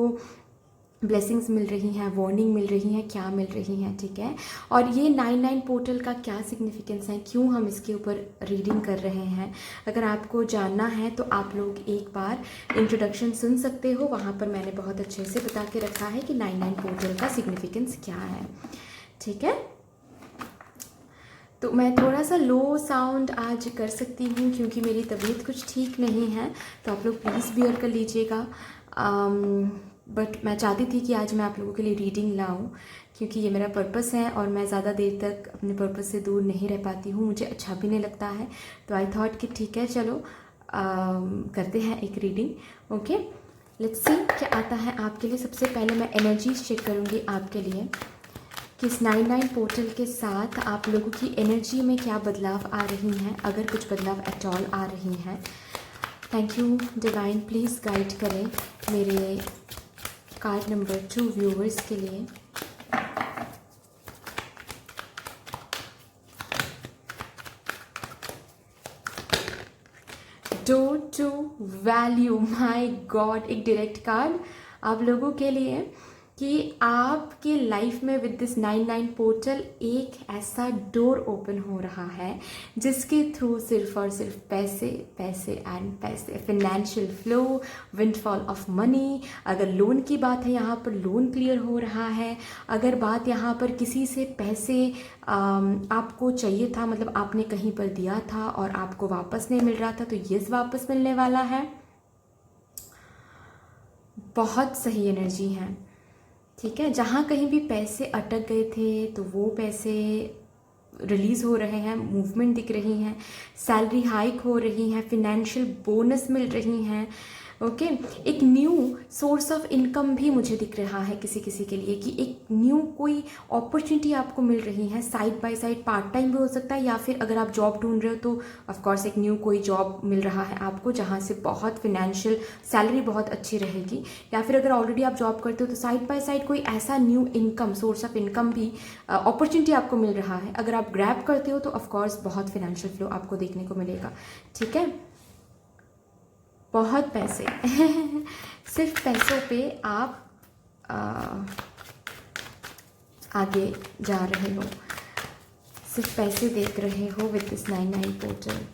ब्लेसिंग्स मिल रही हैं, वार्निंग मिल रही हैं, क्या मिल रही हैं। ठीक है, और ये 9-9 पोर्टल का क्या सिग्निफिकेंस है, क्यों हम इसके ऊपर रीडिंग कर रहे हैं, अगर आपको जानना है तो आप लोग एक बार इंट्रोडक्शन सुन सकते हो। वहाँ पर मैंने बहुत अच्छे से बता के रखा है कि 9-9 पोर्टल का सिग्निफिकेंस क्या है। ठीक है, तो मैं थोड़ा सा लो साउंड आज कर सकती हूँ क्योंकि मेरी तबीयत कुछ ठीक नहीं है, तो आप लोग प्लीज़ बियर कर लीजिएगा। बट मैं चाहती थी कि आज मैं आप लोगों के लिए रीडिंग लाऊं, क्योंकि ये मेरा पर्पस है और मैं ज़्यादा देर तक अपने पर्पस से दूर नहीं रह पाती हूँ, मुझे अच्छा भी नहीं लगता है। तो आई थॉट कि ठीक है, चलो करते हैं एक रीडिंग। ओके, लेट्स सी क्या आता है आपके लिए। सबसे पहले मैं एनर्जीज चेक करूँगी आपके लिए कि इस 9-9 पोर्टल के साथ आप लोगों की एनर्जी में क्या बदलाव आ रही हैं, अगर कुछ बदलाव एट ऑल आ रही हैं। Thank you divine, please guide करें मेरे कार्ड नंबर 2 व्यूवर्स के लिए। Door to value, my god, एक डायरेक्ट कार्ड आप लोगों के लिए कि आपके लाइफ में विद दिस 9-9 पोर्टल एक ऐसा डोर ओपन हो रहा है जिसके थ्रू सिर्फ और सिर्फ पैसे पैसे एंड पैसे, financial flow, windfall of money. अगर लोन की बात है, यहाँ पर लोन क्लियर हो रहा है। अगर बात यहाँ पर किसी से पैसे आपको चाहिए था, मतलब आपने कहीं पर दिया था और आपको वापस नहीं मिल रहा था, तो ये वापस मिलने वाला है। बहुत सही एनर्जी है। ठीक है, जहाँ कहीं भी पैसे अटक गए थे तो वो पैसे रिलीज़ हो रहे हैं, मूवमेंट दिख रही हैं, सैलरी हाइक हो रही हैं, फिनेंशियल बोनस मिल रही हैं। ओके, एक न्यू सोर्स ऑफ इनकम भी मुझे दिख रहा है किसी किसी के लिए, कि एक न्यू कोई अपॉर्चुनिटी आपको मिल रही है। Side by side part time भी हो सकता है, या फिर अगर आप जॉब ढूंढ रहे हो तो ऑफकोर्स एक न्यू कोई जॉब मिल रहा है आपको जहाँ से बहुत फिनेंशियल सैलरी बहुत अच्छी रहेगी। या फिर अगर ऑलरेडी आप जॉब करते हो तो साइड बाय साइड कोई ऐसा new income, source of income भी, अपॉर्चुनिटी आपको मिल रहा है। अगर आप ग्रैब करते हो तो ऑफकोर्स बहुत फिनेंशियल फ्लो आपको देखने को मिलेगा। ठीक है, बहुत पैसे सिर्फ पैसों पे आप आगे जा रहे हो, सिर्फ पैसे देख रहे हो विद दिस 9-9 पोर्टल।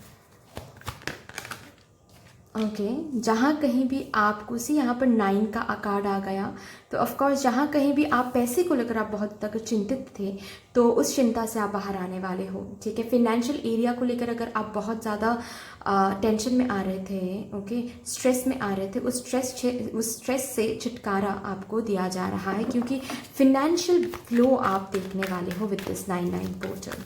ओके, जहाँ कहीं भी आपको सी, यहाँ पर 9 का कार्ड आ गया, तो ऑफकोर्स जहाँ कहीं भी आप पैसे को लेकर आप बहुत तक चिंतित थे, तो उस चिंता से आप बाहर आने वाले हो। ठीक है, फिनेंशियल एरिया को लेकर अगर आप बहुत ज़्यादा टेंशन में आ रहे थे, ओके, स्ट्रेस में आ रहे थे, उस स्ट्रेस से छुटकारा आपको दिया जा रहा है, क्योंकि फिनेंशियल फ्लो आप देखने वाले हो with this 9-9 portal.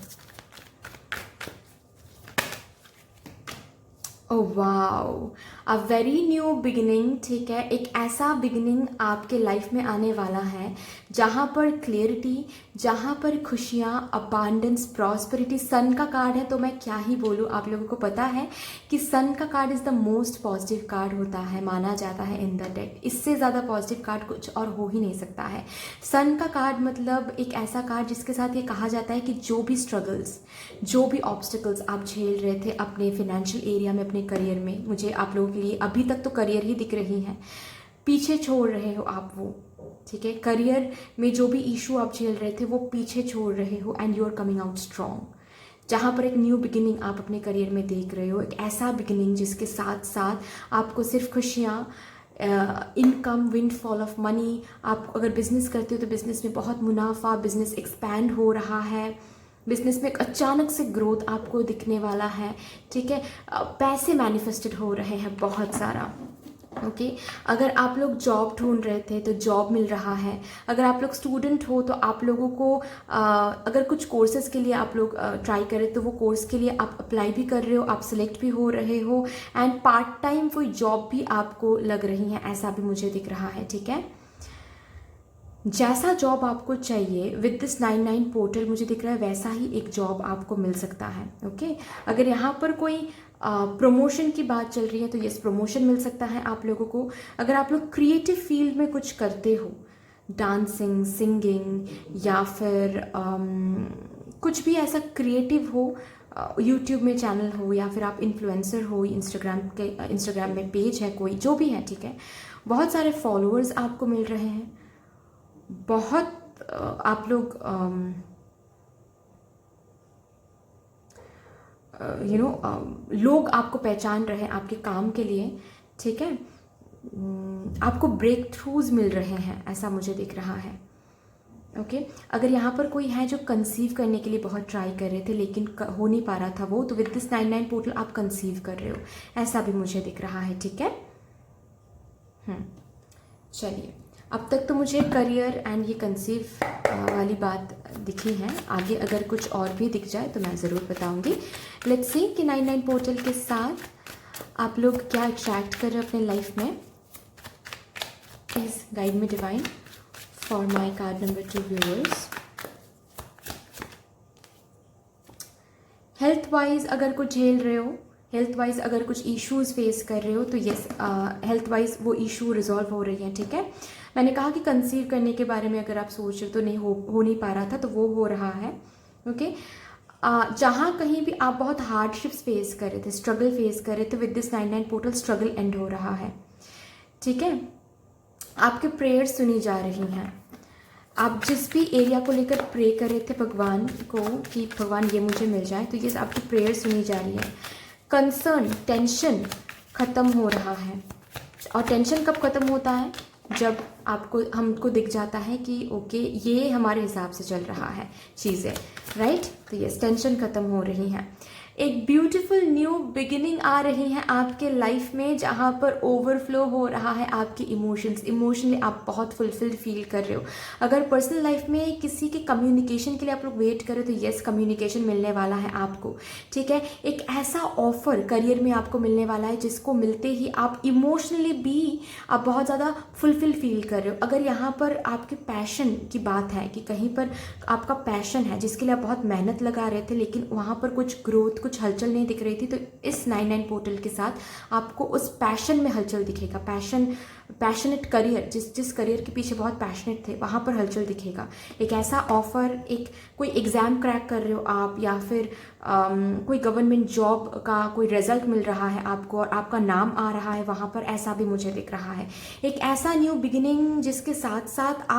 Oh wow, a very new beginning. ठीक है, एक ऐसा बिगिनिंग आपके लाइफ में आने वाला है जहाँ पर क्लियरिटी, जहाँ पर खुशियाँ, अबांडेंस, प्रॉस्पेरिटी। सन का कार्ड है तो मैं क्या ही बोलूँ, आप लोगों को पता है कि सन का card is the most positive card होता है, माना जाता है इन द डेक। इससे ज़्यादा पॉजिटिव कार्ड कुछ और हो ही नहीं सकता है। सन का कार्ड मतलब एक ऐसा कार्ड जिसके साथ ये कहा जाता है कि जो भी स्ट्रगल्स, जो भी ऑब्स्टिकल्स आप झेल रहे थे अपने फिनेंशियल एरिया में, अपने करियर में, मुझे आप लोगों के लिए अभी तक तो करियर ही दिख रही हैं, पीछे छोड़ रहे हो आप वो। ठीक है, करियर में जो भी इशू आप झेल रहे थे वो पीछे छोड़ रहे हो and you are coming out strong. जहाँ पर एक न्यू बिगिनिंग आप अपने करियर में देख रहे हो, एक ऐसा बिगिनिंग जिसके साथ साथ आपको सिर्फ खुशियाँ, इनकम, विंडफॉल ऑफ मनी। आप अगर बिजनेस करते हो तो बिजनेस में बहुत मुनाफा, बिजनेस एक्सपैंड हो रहा है, बिजनेस में एक अचानक से ग्रोथ आपको दिखने वाला है, ठीक है। पैसे मैनिफेस्टेड हो रहे हैं बहुत सारा, ओके। अगर आप लोग जॉब ढूंढ रहे थे तो जॉब मिल रहा है। अगर आप लोग स्टूडेंट हो तो आप लोगों को अगर कुछ कोर्सेज के लिए आप लोग ट्राई करें तो वो कोर्स के लिए आप अप्लाई भी कर रहे हो, आप सिलेक्ट भी हो रहे हो, एंड पार्ट टाइम कोई जॉब भी आपको लग रही है, ऐसा भी मुझे दिख रहा है, ठीक है। जैसा जॉब आपको चाहिए विद दिस 99 पोर्टल मुझे दिख रहा है वैसा ही एक जॉब आपको मिल सकता है, ओके। अगर यहाँ पर कोई प्रमोशन की बात चल रही है तो यस, प्रमोशन मिल सकता है आप लोगों को। अगर आप लोग क्रिएटिव फील्ड में कुछ करते हो, डांसिंग, सिंगिंग, या फिर कुछ भी ऐसा क्रिएटिव हो, यूट्यूब में चैनल हो, या फिर आप इन्फ्लुएंसर हो, इंस्टाग्राम में पेज है कोई, जो भी है, ठीक है। बहुत सारे फॉलोअर्स आपको मिल रहे हैं, बहुत आप लोग लोग आपको पहचान रहे हैं आपके काम के लिए, ठीक है। आपको ब्रेक थ्रूज मिल रहे हैं, ऐसा मुझे दिख रहा है, ओके। अगर यहाँ पर कोई है जो कंसीव करने के लिए बहुत ट्राई कर रहे थे लेकिन हो नहीं पा रहा था वो, तो विद दिस 99 पोर्टल आप कंसीव कर रहे हो, ऐसा भी मुझे दिख रहा है, ठीक है। चलिए, अब तक तो मुझे करियर एंड ये कंसीव वाली बात दिखी है, आगे अगर कुछ और भी दिख जाए तो मैं ज़रूर बताऊंगी। लेट्स सी कि 99 पोर्टल के साथ आप लोग क्या अट्रैक्ट कर रहे हो अपने लाइफ में। Please guide me divine for my card number 2 viewers. Health wise अगर कुछ झेल रहे हो, हेल्थ वाइज अगर कुछ इश्यूज फेस कर रहे हो तो यस, हेल्थ वाइज वो इशू रिजॉल्व हो रही है, ठीक है। मैंने कहा कि कंसीव करने के बारे में अगर आप सोच रहे हो तो नहीं हो नहीं पा रहा था, तो वो हो रहा है, ओके। जहाँ कहीं भी आप बहुत हार्डशिप्स फेस कर रहे थे, स्ट्रगल फेस कर रहे थे, with this 99 portal struggle and हो रहा है, ठीक है। आपके प्रेयर्स सुनी जा रही हैं। आप जिस भी एरिया को लेकर प्रे कर रहे थे भगवान को कि भगवान ये मुझे मिल जाए, तो ये आपकी प्रेयर सुनी जा रही है। कंसर्न, टेंशन ख़त्म हो रहा है। और टेंशन कब ख़त्म होता है? जब हमको दिख जाता है कि ओके ये हमारे हिसाब से चल रहा है चीज़ें, राइट। तो यस, टेंशन ख़त्म हो रही है। एक ब्यूटीफुल न्यू बिगिनिंग आ रही है आपके लाइफ में, जहाँ पर ओवरफ्लो हो रहा है आपके इमोशनली आप बहुत फुलफिल्ड फील कर रहे हो। अगर पर्सनल लाइफ में किसी के कम्युनिकेशन के लिए आप लोग वेट कर रहे हो तो यस, कम्युनिकेशन मिलने वाला है आपको, ठीक है। एक ऐसा ऑफर करियर में आपको मिलने वाला है जिसको मिलते ही आप इमोशनली भी आप बहुत ज़्यादा फुलफिल फील कर रहे हो। अगर यहाँ पर आपके पैशन की बात है कि कहीं पर आपका पैशन है जिसके लिए आप बहुत मेहनत लगा रहे थे लेकिन वहाँ पर कुछ ग्रोथ, कुछ हलचल नहीं दिख रही थी, तो इस 99 पोर्टल के साथ आपको उस पैशन में हलचल दिखेगा। पैशनेट करियर, जिस करियर के पीछे बहुत पैशनेट थे वहाँ पर हलचल दिखेगा। एक ऐसा ऑफर, एक कोई एग्ज़ाम क्रैक कर रहे हो आप, या फिर कोई गवर्नमेंट जॉब का कोई रिजल्ट मिल रहा है आपको और आपका नाम आ रहा है वहाँ पर, ऐसा भी मुझे दिख रहा है। एक ऐसा न्यू बिगिनिंग जिसके साथ साथ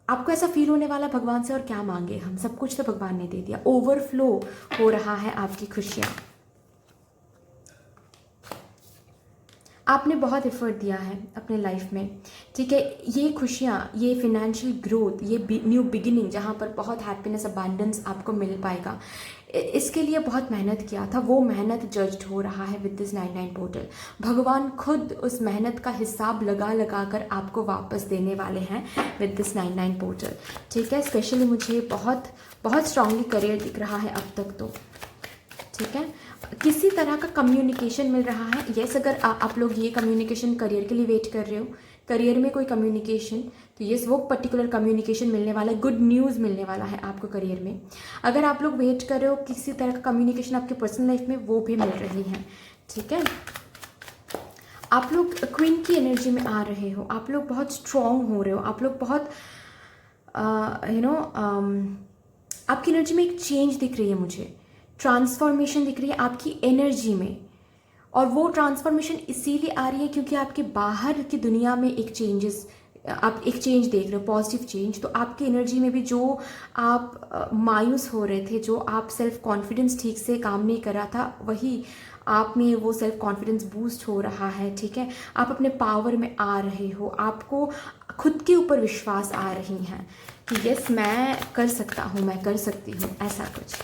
आपको ऐसा फील होने वाला भगवान से और क्या मांगे हम, सब कुछ तो भगवान ने दे दिया। ओवरफ्लो हो रहा है आपकी खुशियाँ। आपने बहुत एफर्ट दिया है अपने लाइफ में, ठीक है। ये खुशियाँ, ये फिनेंशियल ग्रोथ, ये न्यू बिगिनिंग जहाँ पर बहुत हैप्पीनेस, अबंडेंस आपको मिल पाएगा, इसके लिए बहुत मेहनत किया था, वो मेहनत जज्ड हो रहा है विद दिस 99 पोर्टल। भगवान खुद उस मेहनत का हिसाब लगा कर आपको वापस देने वाले हैं विद दिस 99 पोर्टल, ठीक है। स्पेशली मुझे बहुत बहुत स्ट्रांगली करियर दिख रहा है अब तक तो, ठीक है। किसी तरह का कम्युनिकेशन मिल रहा है, यस। अगर आप लोग ये कम्युनिकेशन करियर के लिए वेट कर रहे हो, करियर में कोई कम्युनिकेशन, तो यस वो पर्टिकुलर कम्युनिकेशन मिलने वाला है, गुड न्यूज़ मिलने वाला है आपको करियर में। अगर आप लोग वेट कर रहे हो किसी तरह का कम्युनिकेशन आपके पर्सनल लाइफ में, वो भी मिल रही है, ठीक है। आप लोग क्वीन की एनर्जी में आ रहे हो, आप लोग बहुत स्ट्रॉन्ग हो रहे हो, आप लोग बहुत आपकी एनर्जी में एक चेंज दिख रही है मुझे, ट्रांसफॉर्मेशन दिख रही है आपकी एनर्जी में। और वो ट्रांसफॉर्मेशन इसीलिए आ रही है क्योंकि आपके बाहर की दुनिया में एक चेंजेस आप एक चेंज देख रहे हो, पॉजिटिव चेंज, तो आपकी एनर्जी में भी जो आप मायूस हो रहे थे, जो आप सेल्फ कॉन्फिडेंस ठीक से काम नहीं कर रहा था, वही आप में वो सेल्फ कॉन्फिडेंस बूस्ट हो रहा है, ठीक है। आप अपने पावर में आ रहे हो, आपको खुद के ऊपर विश्वास आ रही हैं कि यस मैं कर सकता हूँ, मैं कर सकती हूँ, ऐसा कुछ।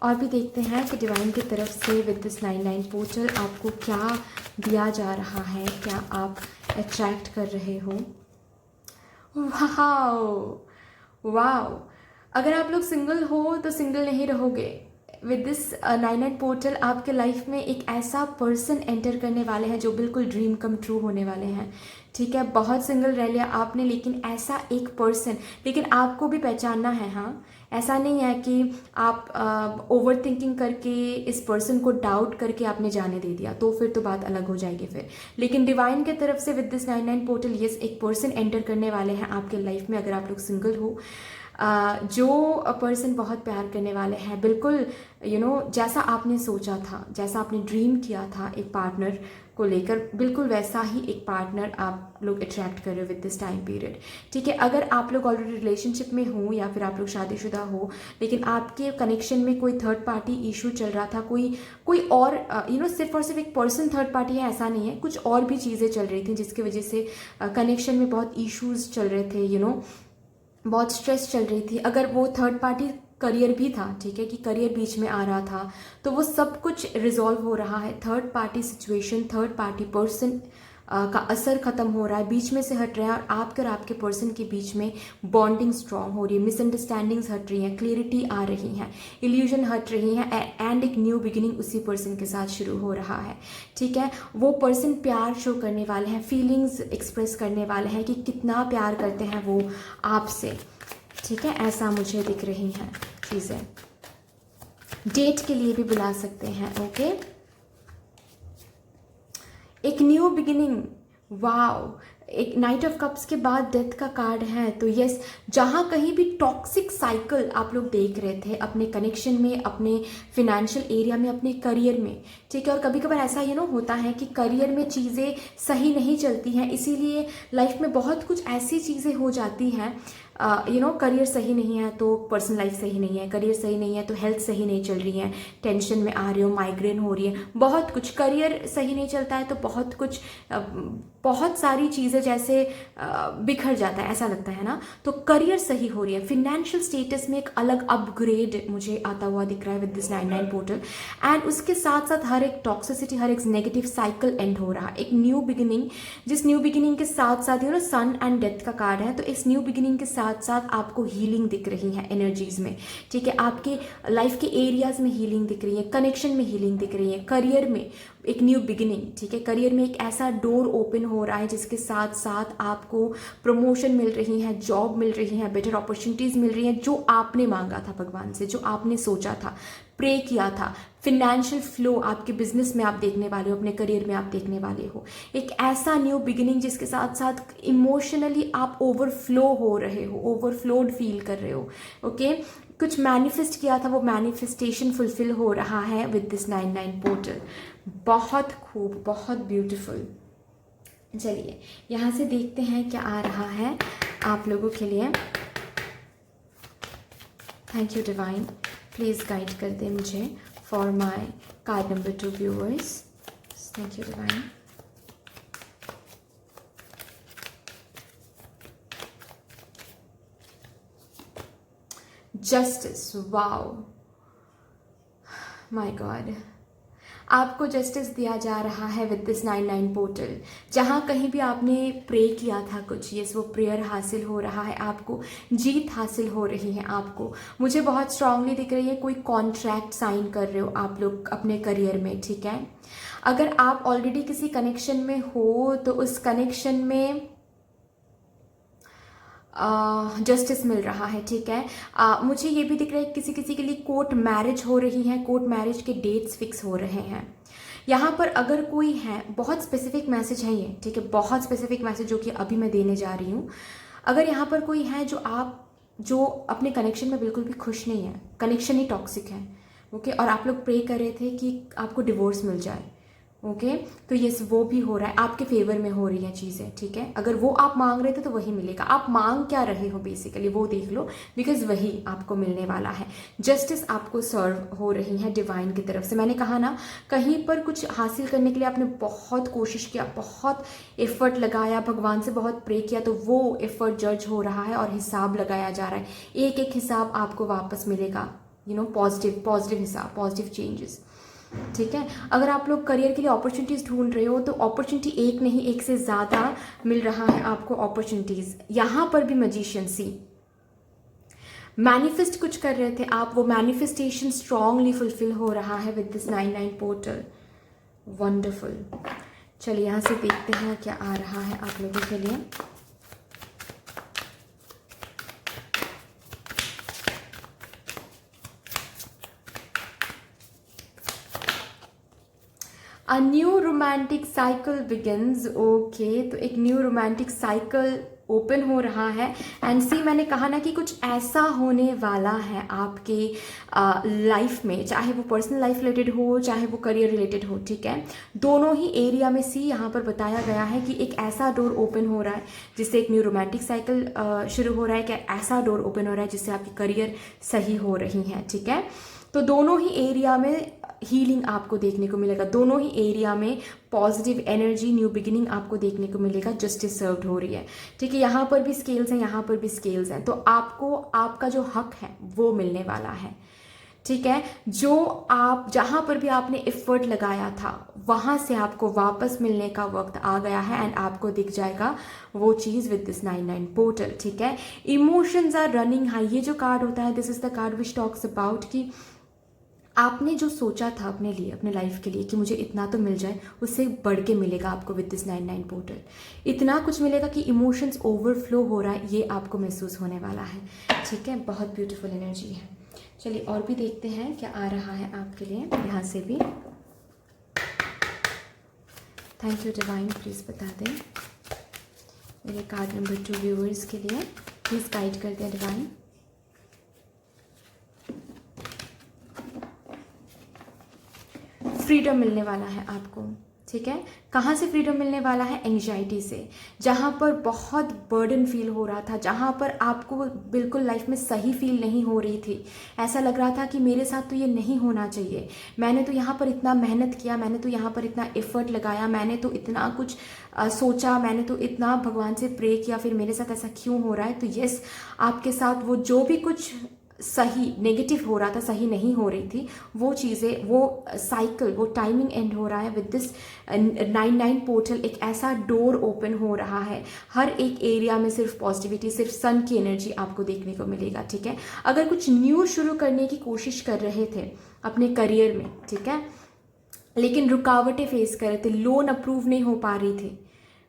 और भी देखते हैं कि डिवाइन की तरफ से विद दिस 99 पोर्टल आपको क्या दिया जा रहा है, क्या आप अट्रैक्ट कर रहे हो। वाओ वाओ, अगर आप लोग सिंगल हो तो सिंगल नहीं रहोगे। विद दिस 99 पोर्टल आपके लाइफ में एक ऐसा पर्सन एंटर करने वाले हैं जो बिल्कुल ड्रीम कम ट्रू होने वाले हैं, ठीक है। बहुत सिंगल रह लिया आपने, लेकिन ऐसा एक पर्सन, लेकिन आपको भी पहचानना है। हाँ, ऐसा नहीं है कि आप ओवर थिंकिंग करके इस पर्सन को डाउट करके आपने जाने दे दिया, तो फिर तो बात अलग हो जाएगी फिर। लेकिन डिवाइन की तरफ से विद दिस 99 पोर्टल यस एक पर्सन एंटर करने वाले हैं आपके लाइफ में, अगर आप लोग सिंगल हो। जो पर्सन बहुत प्यार करने वाले हैं, बिल्कुल जैसा आपने सोचा था, जैसा आपने ड्रीम किया था एक पार्टनर को लेकर, बिल्कुल वैसा ही एक पार्टनर आप लोग अट्रैक्ट कर रहे हो विद दिस टाइम पीरियड, ठीक है। अगर आप लोग ऑलरेडी रिलेशनशिप में हो या फिर आप लोग शादीशुदा हो, लेकिन आपके कनेक्शन में कोई थर्ड पार्टी इशू चल रहा था, कोई और सिर्फ और सिर्फ एक पर्सन थर्ड पार्टी है ऐसा नहीं है, कुछ और भी चीज़ें चल रही थी जिसकी वजह से कनेक्शन में बहुत इशूज़ चल रहे थे, बहुत स्ट्रेस चल रही थी। अगर वो थर्ड पार्टी करियर भी था, ठीक है, कि करियर बीच में आ रहा था, तो वो सब कुछ रिजॉल्व हो रहा है। Third party situation, third party person का असर खत्म हो रहा है, बीच में से हट रहा है, और आपके और आपके पर्सन के बीच में बॉन्डिंग स्ट्रांग हो रही है, मिसअंडरस्टैंडिंग्स हट रही हैं, क्लियरिटी आ रही है, इल्यूजन हट रही हैं, एंड एक न्यू बिगिनिंग उसी पर्सन के साथ शुरू हो रहा है, ठीक है। वो पर्सन प्यार शो करने वाले हैं, फीलिंग्स एक्सप्रेस करने वाले हैं कि कितना प्यार करते हैं वो आपसे, ठीक है। ऐसा मुझे दिख रही हैं चीज़ें। डेट के लिए भी बुला सकते हैं, ओके। एक न्यू बिगिनिंग, वाओ, एक नाइट ऑफ कप्स के बाद डेथ का कार्ड है, तो यस, जहाँ कहीं भी टॉक्सिक साइकिल आप लोग देख रहे थे अपने कनेक्शन में, अपने फिनेंशियल एरिया में, अपने करियर में, ठीक है। और कभी कभार ऐसा होता है कि करियर में चीज़ें सही नहीं चलती हैं, इसीलिए लाइफ में बहुत कुछ ऐसी चीज़ें हो जाती हैं, करियर सही नहीं है तो पर्सनल लाइफ सही नहीं है, करियर सही नहीं है तो हेल्थ सही नहीं चल रही है, टेंशन में आ रही हो, माइग्रेन हो रही है, बहुत कुछ। करियर सही नहीं चलता है तो बहुत कुछ, बहुत सारी चीज़ें जैसे बिखर जाता है, ऐसा लगता है ना। तो करियर सही हो रही है, फिनेंशियल स्टेटस में एक अलग अपग्रेड मुझे आता हुआ दिख रहा है विद दिस 99 पोर्टल, एंड उसके साथ साथ हर एक टॉक्सिसिटी, हर एक नेगेटिव साइकिल एंड हो रहा है। एक न्यू बिगिनिंग, जिस न्यू बिगिनिंग के साथ साथ सन एंड डेथ का कार्ड है, तो इस न्यू बिगिनिंग के साथ साथ आपको हीलिंग दिख रही है एनर्जीज में, ठीक है। आपके लाइफ के एरियाज में हीलिंग दिख रही है, कनेक्शन में हीलिंग दिख रही है, करियर में एक न्यू बिगिनिंग, ठीक है। करियर में एक ऐसा डोर ओपन हो रहा है जिसके साथ साथ आपको प्रमोशन मिल रही है, जॉब मिल रही है, बेटर अपॉर्चुनिटीज मिल रही हैं, जो आपने मांगा था भगवान से, जो आपने सोचा था, प्रे किया था। फिनेंशियल फ्लो आपके बिजनेस में आप देखने वाले हो, अपने करियर में आप देखने वाले हो। एक ऐसा न्यू बिगिनिंग जिसके साथ साथ इमोशनली आप ओवरफ्लो हो रहे हो, ओवरफ्लोड फील कर रहे हो, ओके। कुछ मैनिफेस्ट किया था, वो मैनिफेस्टेशन फुलफिल हो रहा है विद दिस 99 पोर्टल। बहुत खूब, बहुत ब्यूटीफुल। चलिए यहाँ से देखते हैं क्या आ रहा है आप लोगों के लिए। Thank you divine, please guide कर दे मुझे for my card number 2 viewers. Thank you divine. Justice, wow, my God, आपको जस्टिस दिया जा रहा है विद दिस 99 पोर्टल। जहाँ कहीं भी आपने प्रे किया था कुछ, यस, वो प्रेयर हासिल हो रहा है, आपको जीत हासिल हो रही है। आपको मुझे बहुत स्ट्रांगली दिख रही है कोई कॉन्ट्रैक्ट साइन कर रहे हो आप लोग अपने करियर में, ठीक है। अगर आप ऑलरेडी किसी कनेक्शन में हो तो उस कनेक्शन में जस्टिस मिल रहा है, ठीक है। मुझे ये भी दिख रहा है किसी किसी के लिए कोर्ट मैरिज हो रही है, कोर्ट मैरिज के डेट्स फिक्स हो रहे हैं। यहाँ पर अगर कोई है, बहुत स्पेसिफिक मैसेज है ये, ठीक है, बहुत स्पेसिफिक मैसेज जो कि अभी मैं देने जा रही हूँ। अगर यहाँ पर कोई है जो अपने कनेक्शन में बिल्कुल भी खुश नहीं है, कनेक्शन ही टॉक्सिक है, ओके, और आप लोग प्रे कर रहे थे कि आपको डिवोर्स मिल जाए, ओके तो यस वो भी हो रहा है, आपके फेवर में हो रही हैं चीज़ें, ठीक है। अगर वो आप मांग रहे थे तो वही मिलेगा, आप मांग क्या रहे हो बेसिकली वो देख लो, बिकॉज वही आपको मिलने वाला है। जस्टिस आपको सर्व हो रही है डिवाइन की तरफ से। मैंने कहा ना, कहीं पर कुछ हासिल करने के लिए आपने बहुत कोशिश किया, बहुत एफर्ट लगाया, भगवान से बहुत प्रे किया, तो वो एफर्ट जज हो रहा है और हिसाब लगाया जा रहा है। एक एक हिसाब आपको वापस मिलेगा, पॉजिटिव पॉजिटिव हिसाब, पॉजिटिव चेंजेस, ठीक है। अगर आप लोग करियर के लिए अपॉर्चुनिटीज़ ढूंढ रहे हो तो अपॉर्चुनिटी एक नहीं, एक से ज़्यादा मिल रहा है आपको अपॉर्चुनिटीज़। यहाँ पर भी मैजिशियन सी मैनिफेस्ट कुछ कर रहे थे आप, वो मैनिफेस्टेशन स्ट्रांगली फुलफिल हो रहा है विद दिस 99 पोर्टल। वंडरफुल। चलिए यहाँ से देखते हैं क्या आ रहा है आप लोगों के लिए। A new romantic cycle begins. Okay तो एक न्यू रोमांटिक साइकिल ओपन हो रहा है। एंड सी मैंने कहा ना कि कुछ ऐसा होने वाला है आपके लाइफ में, चाहे वो पर्सनल लाइफ रिलेटेड हो चाहे वो करियर रिलेटेड हो, ठीक है। दोनों ही एरिया में सी यहाँ पर बताया गया है कि एक ऐसा डोर ओपन हो रहा है जिससे एक न्यू रोमांटिक साइकिल शुरू हो रहा है, क्या ऐसा डोर ओपन हो रहा है जिससे आपकी करियर सही हो रही है, ठीक है। तो दोनों ही एरिया में हीलिंग आपको देखने को मिलेगा, दोनों ही एरिया में पॉजिटिव एनर्जी, न्यू बिगिनिंग आपको देखने को मिलेगा। जस्टिस सर्व्ड हो रही है, ठीक है। यहाँ पर भी स्केल्स हैं, यहाँ पर भी स्केल्स हैं, तो आपको आपका जो हक है वो मिलने वाला है, ठीक है। जो आप जहाँ पर भी आपने एफर्ट लगाया था वहाँ से आपको वापस मिलने का वक्त आ गया है एंड आपको दिख जाएगा वो चीज़ विद दिस 99 पोर्टल, ठीक है। इमोशंस आर रनिंग हाई, ये जो कार्ड होता है this is the card which talks about कि आपने जो सोचा था अपने लिए, अपने लाइफ के लिए कि मुझे इतना तो मिल जाए, उससे बढ़ के मिलेगा आपको विद दिस 99 पोर्टल। इतना कुछ मिलेगा कि इमोशंस ओवरफ्लो हो रहा है, ये आपको महसूस होने वाला है, ठीक है। बहुत ब्यूटीफुल एनर्जी है। चलिए और भी देखते हैं क्या आ रहा है आपके लिए यहाँ से भी। थैंक यू डिवाइन, प्लीज़ बता दें मेरे कार्ड नंबर 2 व्यूअर्स के लिए, प्लीज़ गाइड कर दें डिवाइन। फ्रीडम मिलने वाला है आपको, ठीक है। कहाँ से फ्रीडम मिलने वाला है? एंग्जाइटी से। जहाँ पर बहुत बर्डन फील हो रहा था, जहाँ पर आपको बिल्कुल लाइफ में सही फील नहीं हो रही थी, ऐसा लग रहा था कि मेरे साथ तो ये नहीं होना चाहिए, मैंने तो यहाँ पर इतना मेहनत किया, मैंने तो यहाँ पर इतना एफर्ट लगाया, मैंने तो इतना कुछ सोचा, मैंने तो इतना भगवान से प्रे किया, फिर मेरे साथ ऐसा क्यों हो रहा है। तो यस, आपके साथ वो जो भी कुछ सही नेगेटिव हो रहा था, सही नहीं हो रही थी वो चीज़ें, वो साइकिल, वो टाइमिंग एंड हो रहा है विद दिस 99 पोर्टल। एक ऐसा डोर ओपन हो रहा है, हर एक एरिया में सिर्फ पॉजिटिविटी, सिर्फ सन की एनर्जी आपको देखने को मिलेगा, ठीक है। अगर कुछ न्यू शुरू करने की कोशिश कर रहे थे अपने करियर में, ठीक है, लेकिन रुकावटें फेस कर रहे थे, लोन अप्रूव नहीं हो पा रही थी,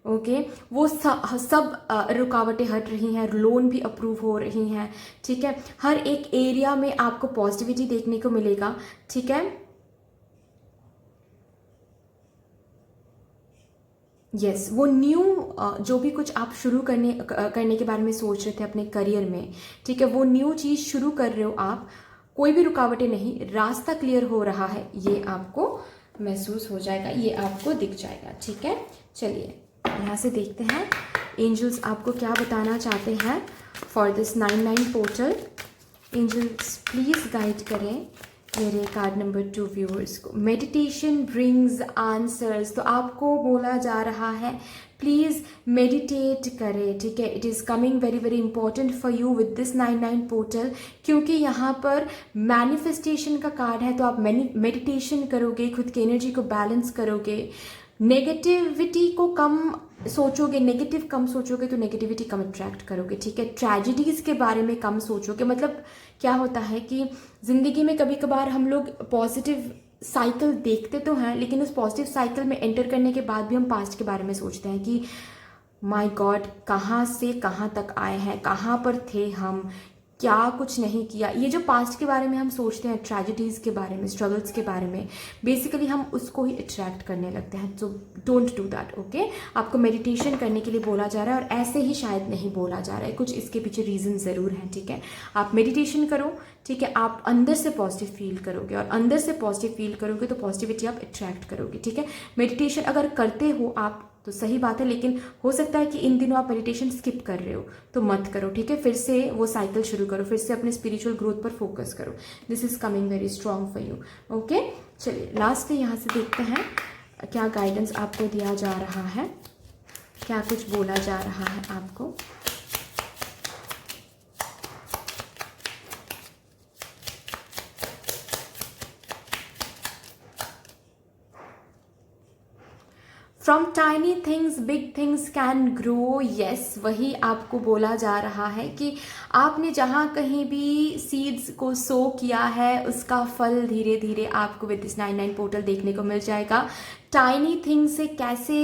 ओके वो सब रुकावटें हट रही हैं, लोन भी अप्रूव हो रही हैं, ठीक है। हर एक एरिया में आपको पॉजिटिविटी देखने को मिलेगा, ठीक है। यस, वो न्यू जो भी कुछ आप शुरू करने के बारे में सोच रहे थे अपने करियर में, ठीक है, वो न्यू चीज़ शुरू कर रहे हो आप, कोई भी रुकावटें नहीं, रास्ता क्लियर हो रहा है, ये आपको महसूस हो जाएगा, ये आपको दिख जाएगा, ठीक है। चलिए यहाँ से देखते हैं एंजल्स आपको क्या बताना चाहते हैं for this 99 portal. Angels please guide करें मेरे कार्ड नंबर 2 व्यूअर्स को। मेडिटेशन ब्रिंग्स आंसर्स, तो आपको बोला जा रहा है प्लीज़ मेडिटेट करें, ठीक है। It is coming very very important for you with this 99 portal, क्योंकि यहाँ पर मैनिफेस्टेशन का कार्ड है, तो आप मेडिटेशन करोगे, खुद की एनर्जी को बैलेंस करोगे, नेगेटिविटी को कम सोचोगे, नेगेटिव कम सोचोगे तो नेगेटिविटी कम अट्रैक्ट करोगे, ठीक है। ट्रेजिडीज़ के बारे में कम सोचोगे। मतलब क्या होता है कि ज़िंदगी में कभी कभार हम लोग पॉजिटिव साइकिल देखते तो हैं, लेकिन उस पॉजिटिव साइकिल में एंटर करने के बाद भी हम पास्ट के बारे में सोचते हैं कि माय गॉड, कहाँ से कहाँ तक आए हैं, कहाँ पर थे हम, क्या कुछ नहीं किया। ये जो पास्ट के बारे में हम सोचते हैं, ट्रेजेडीज़ के बारे में, स्ट्रगल्स के बारे में, बेसिकली हम उसको ही अट्रैक्ट करने लगते हैं। तो डोंट डू दैट, ओके। आपको मेडिटेशन करने के लिए बोला जा रहा है और ऐसे ही शायद नहीं बोला जा रहा है, कुछ इसके पीछे रीज़न ज़रूर है, ठीक है। आप मेडिटेशन करो, ठीक है। आप अंदर से पॉजिटिव फील करोगे और अंदर से पॉजिटिव फील करोगे तो पॉजिटिविटी आप अट्रैक्ट करोगे, ठीक है। मेडिटेशन अगर करते हो आप तो सही बात है, लेकिन हो सकता है कि इन दिनों आप मेडिटेशन स्किप कर रहे हो, तो मत करो, ठीक है। फिर से वो साइकिल शुरू करो, फिर से अपने स्पिरिचुअल ग्रोथ पर फोकस करो। This is coming very strong for you, okay. चलिए लास्ट यहाँ से देखते हैं क्या गाइडेंस आपको दिया जा रहा है, क्या कुछ बोला जा रहा है आपको। From tiny things big things can grow, yes, वही आपको बोला जा रहा है कि आपने जहाँ कहीं भी सीड्स को सो किया है उसका फल धीरे धीरे आपको विद दिस 99 पोर्टल देखने को मिल जाएगा। टाइनी थिंग्स से कैसे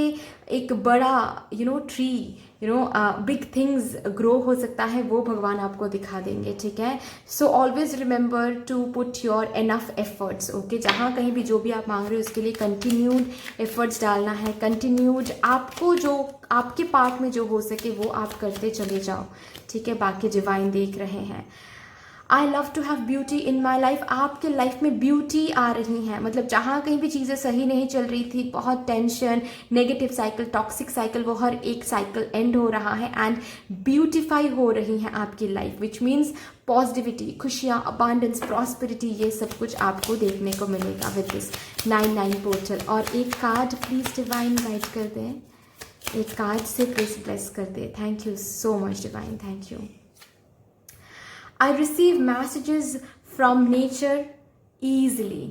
एक बड़ा ट्री बिग थिंग्स ग्रो हो सकता है, वो भगवान आपको दिखा देंगे, ठीक है। So always remember to put your enough efforts, okay. जहाँ कहीं भी जो भी आप मांग रहे हो उसके लिए कंटिन्यूड एफर्ट्स डालना है, कंटिन्यूड आपको जो आपके पार्ट में जो हो सके वो आप करते चले जाओ, ठीक है। बाकी डिवाइन देख रहे हैं। I love to have beauty in my life, आपके लाइफ में ब्यूटी आ रही है, मतलब जहाँ कहीं भी चीज़ें सही नहीं चल रही थी, बहुत tension, negative cycle, toxic cycle, वो हर एक साइकिल एंड हो रहा है एंड ब्यूटिफाई हो रही है आपकी लाइफ, विच मीन्स पॉजिटिविटी, खुशियाँ, अबांडेंस, प्रॉस्पेरिटी, ये सब कुछ आपको देखने को मिलेगा विद दिस 99 पोर्टल। और एक कार्ड प्लीज़ डिवाइन गाइड कर दें, एक कार्ड से प्लीज ब्लेस कर दे। Thank you so much divine, thank you. I receive messages from nature easily.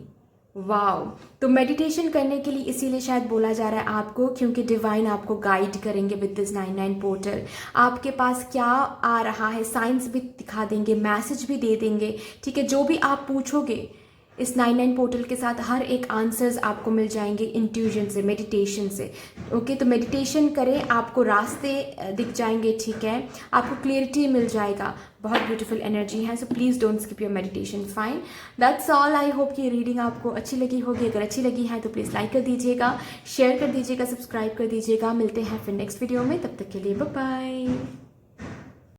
Wow, तो मेडिटेशन करने के लिए इसीलिए शायद बोला जा रहा है आपको, क्योंकि डिवाइन आपको गाइड करेंगे विद दिस 99 पोर्टल। आपके पास क्या आ रहा है साइंस भी दिखा देंगे, मैसेज भी दे देंगे, ठीक है। जो भी आप पूछोगे इस 99 पोर्टल के साथ हर एक आंसर्स आपको मिल जाएंगे इंट्यूजन से, मेडिटेशन से, ओके। तो मेडिटेशन करें, आपको रास्ते दिख जाएंगे, ठीक है। आपको क्लियरिटी मिल जाएगा, बहुत ब्यूटीफुल एनर्जी है। So please don't skip your meditation, fine. That's all. I hope ये रीडिंग आपको अच्छी लगी होगी। अगर अच्छी लगी है तो प्लीज़ लाइक कर दीजिएगा, शेयर कर दीजिएगा, सब्सक्राइब कर दीजिएगा। मिलते हैं फिर नेक्स्ट वीडियो में, तब तक के लिए बाय बाय।